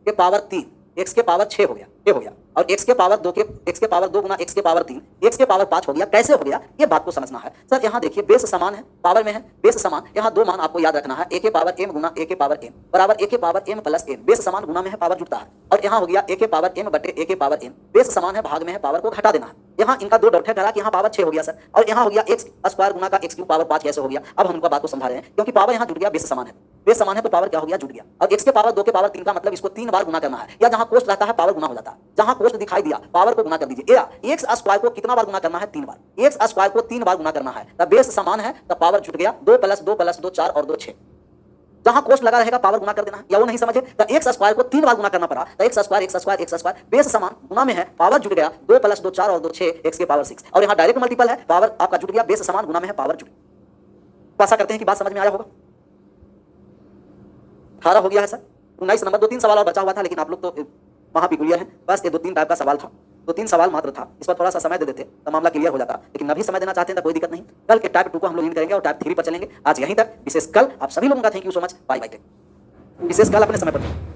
के पावर 3 x के पावर 6 हो गया, ये हो गया, और x के पावर 2 के x के पावर 2 गुना x के पावर 3 x के पावर 5 हो गया, कैसे हो गया ये बात को समझना है। सर यहाँ देखिए बेस समान है, पावर में है बेस समान, यहाँ 2 मान आपको याद रखना है, a के पावर m गुना a के पावर m बराबर a के power m plus m, base समान गुना में है पावर जुटता है, और यहाँ हो गया a के पावर m बटे a के पावर m, बेस समान है भाग में है पावर को घटा देना है। यहाँ इनका 2 डॉट है, कहा कि यहाँ पावर 6 हो गया सर, और यहाँ हो गया x स्क्वायर गुना का x क्यूब पावर 5 कैसे हो गया। अब हम उनका बात को समझा रहे हैं, क्योंकि पावर यहाँ जुट गया, बेस समान है, बेस समान है तो पावर क्या हो गया जुट गया, और x के पावर 2 के पावर 3 का मतलब इसको 3 बार गुना करना है, या जहाँ कोष्ट रहता है पावर गुना हो जाता है, जहाँ कोष्ट दिखाई दिया पावर को गुना कर दीजिए। या x स्क्वायर को कितना बार गुना करना है 3 बार, x स्क्वायर को 3 बार गुना करना है, तब बेस समान है तब पावर जुट गया, 2 प्लस 2 प्लस 2 4 और 2 6, जहां कोष्ट लगा रहेगा पावर गुना कर देना है, या वो नहीं समझे तो x स्क्वायर को 3 बार गुना करना पड़ा, तो x स्क्वायर बेस समान गुना में है पावर जुट गया, 2 प्लस 2 4 और 2 6 x के पावर 6, और यहाँ डायरेक्ट मल्टीपल है, पावर आपका जुट गया, बेस समान गुना में है पावर जुट गया। आशा करते हैं कि बात समझ में आया होगा। 18 हो गया है सर, 19 नंबर 2-3 सवाल और बचा हुआ था, लेकिन आप लोग तो वहां भी क्लियर है, बस ये 2-3 टाइप का सवाल था, 2-3 सवाल मात्र था, इस पर थोड़ा सा समय दे देते तो मामला क्लियर हो जाता, लेकिन अभी समय देना चाहते हैं तो कोई दिक्कत नहीं। कल के टाइप 2 को हम लोग यूज करेंगे और टाइप 3 पर चलेंगे। आज यहीं तक, विशेष कल आप सभी लोगों का thank you so much, bye bye, विशेष कल अपने समय पर।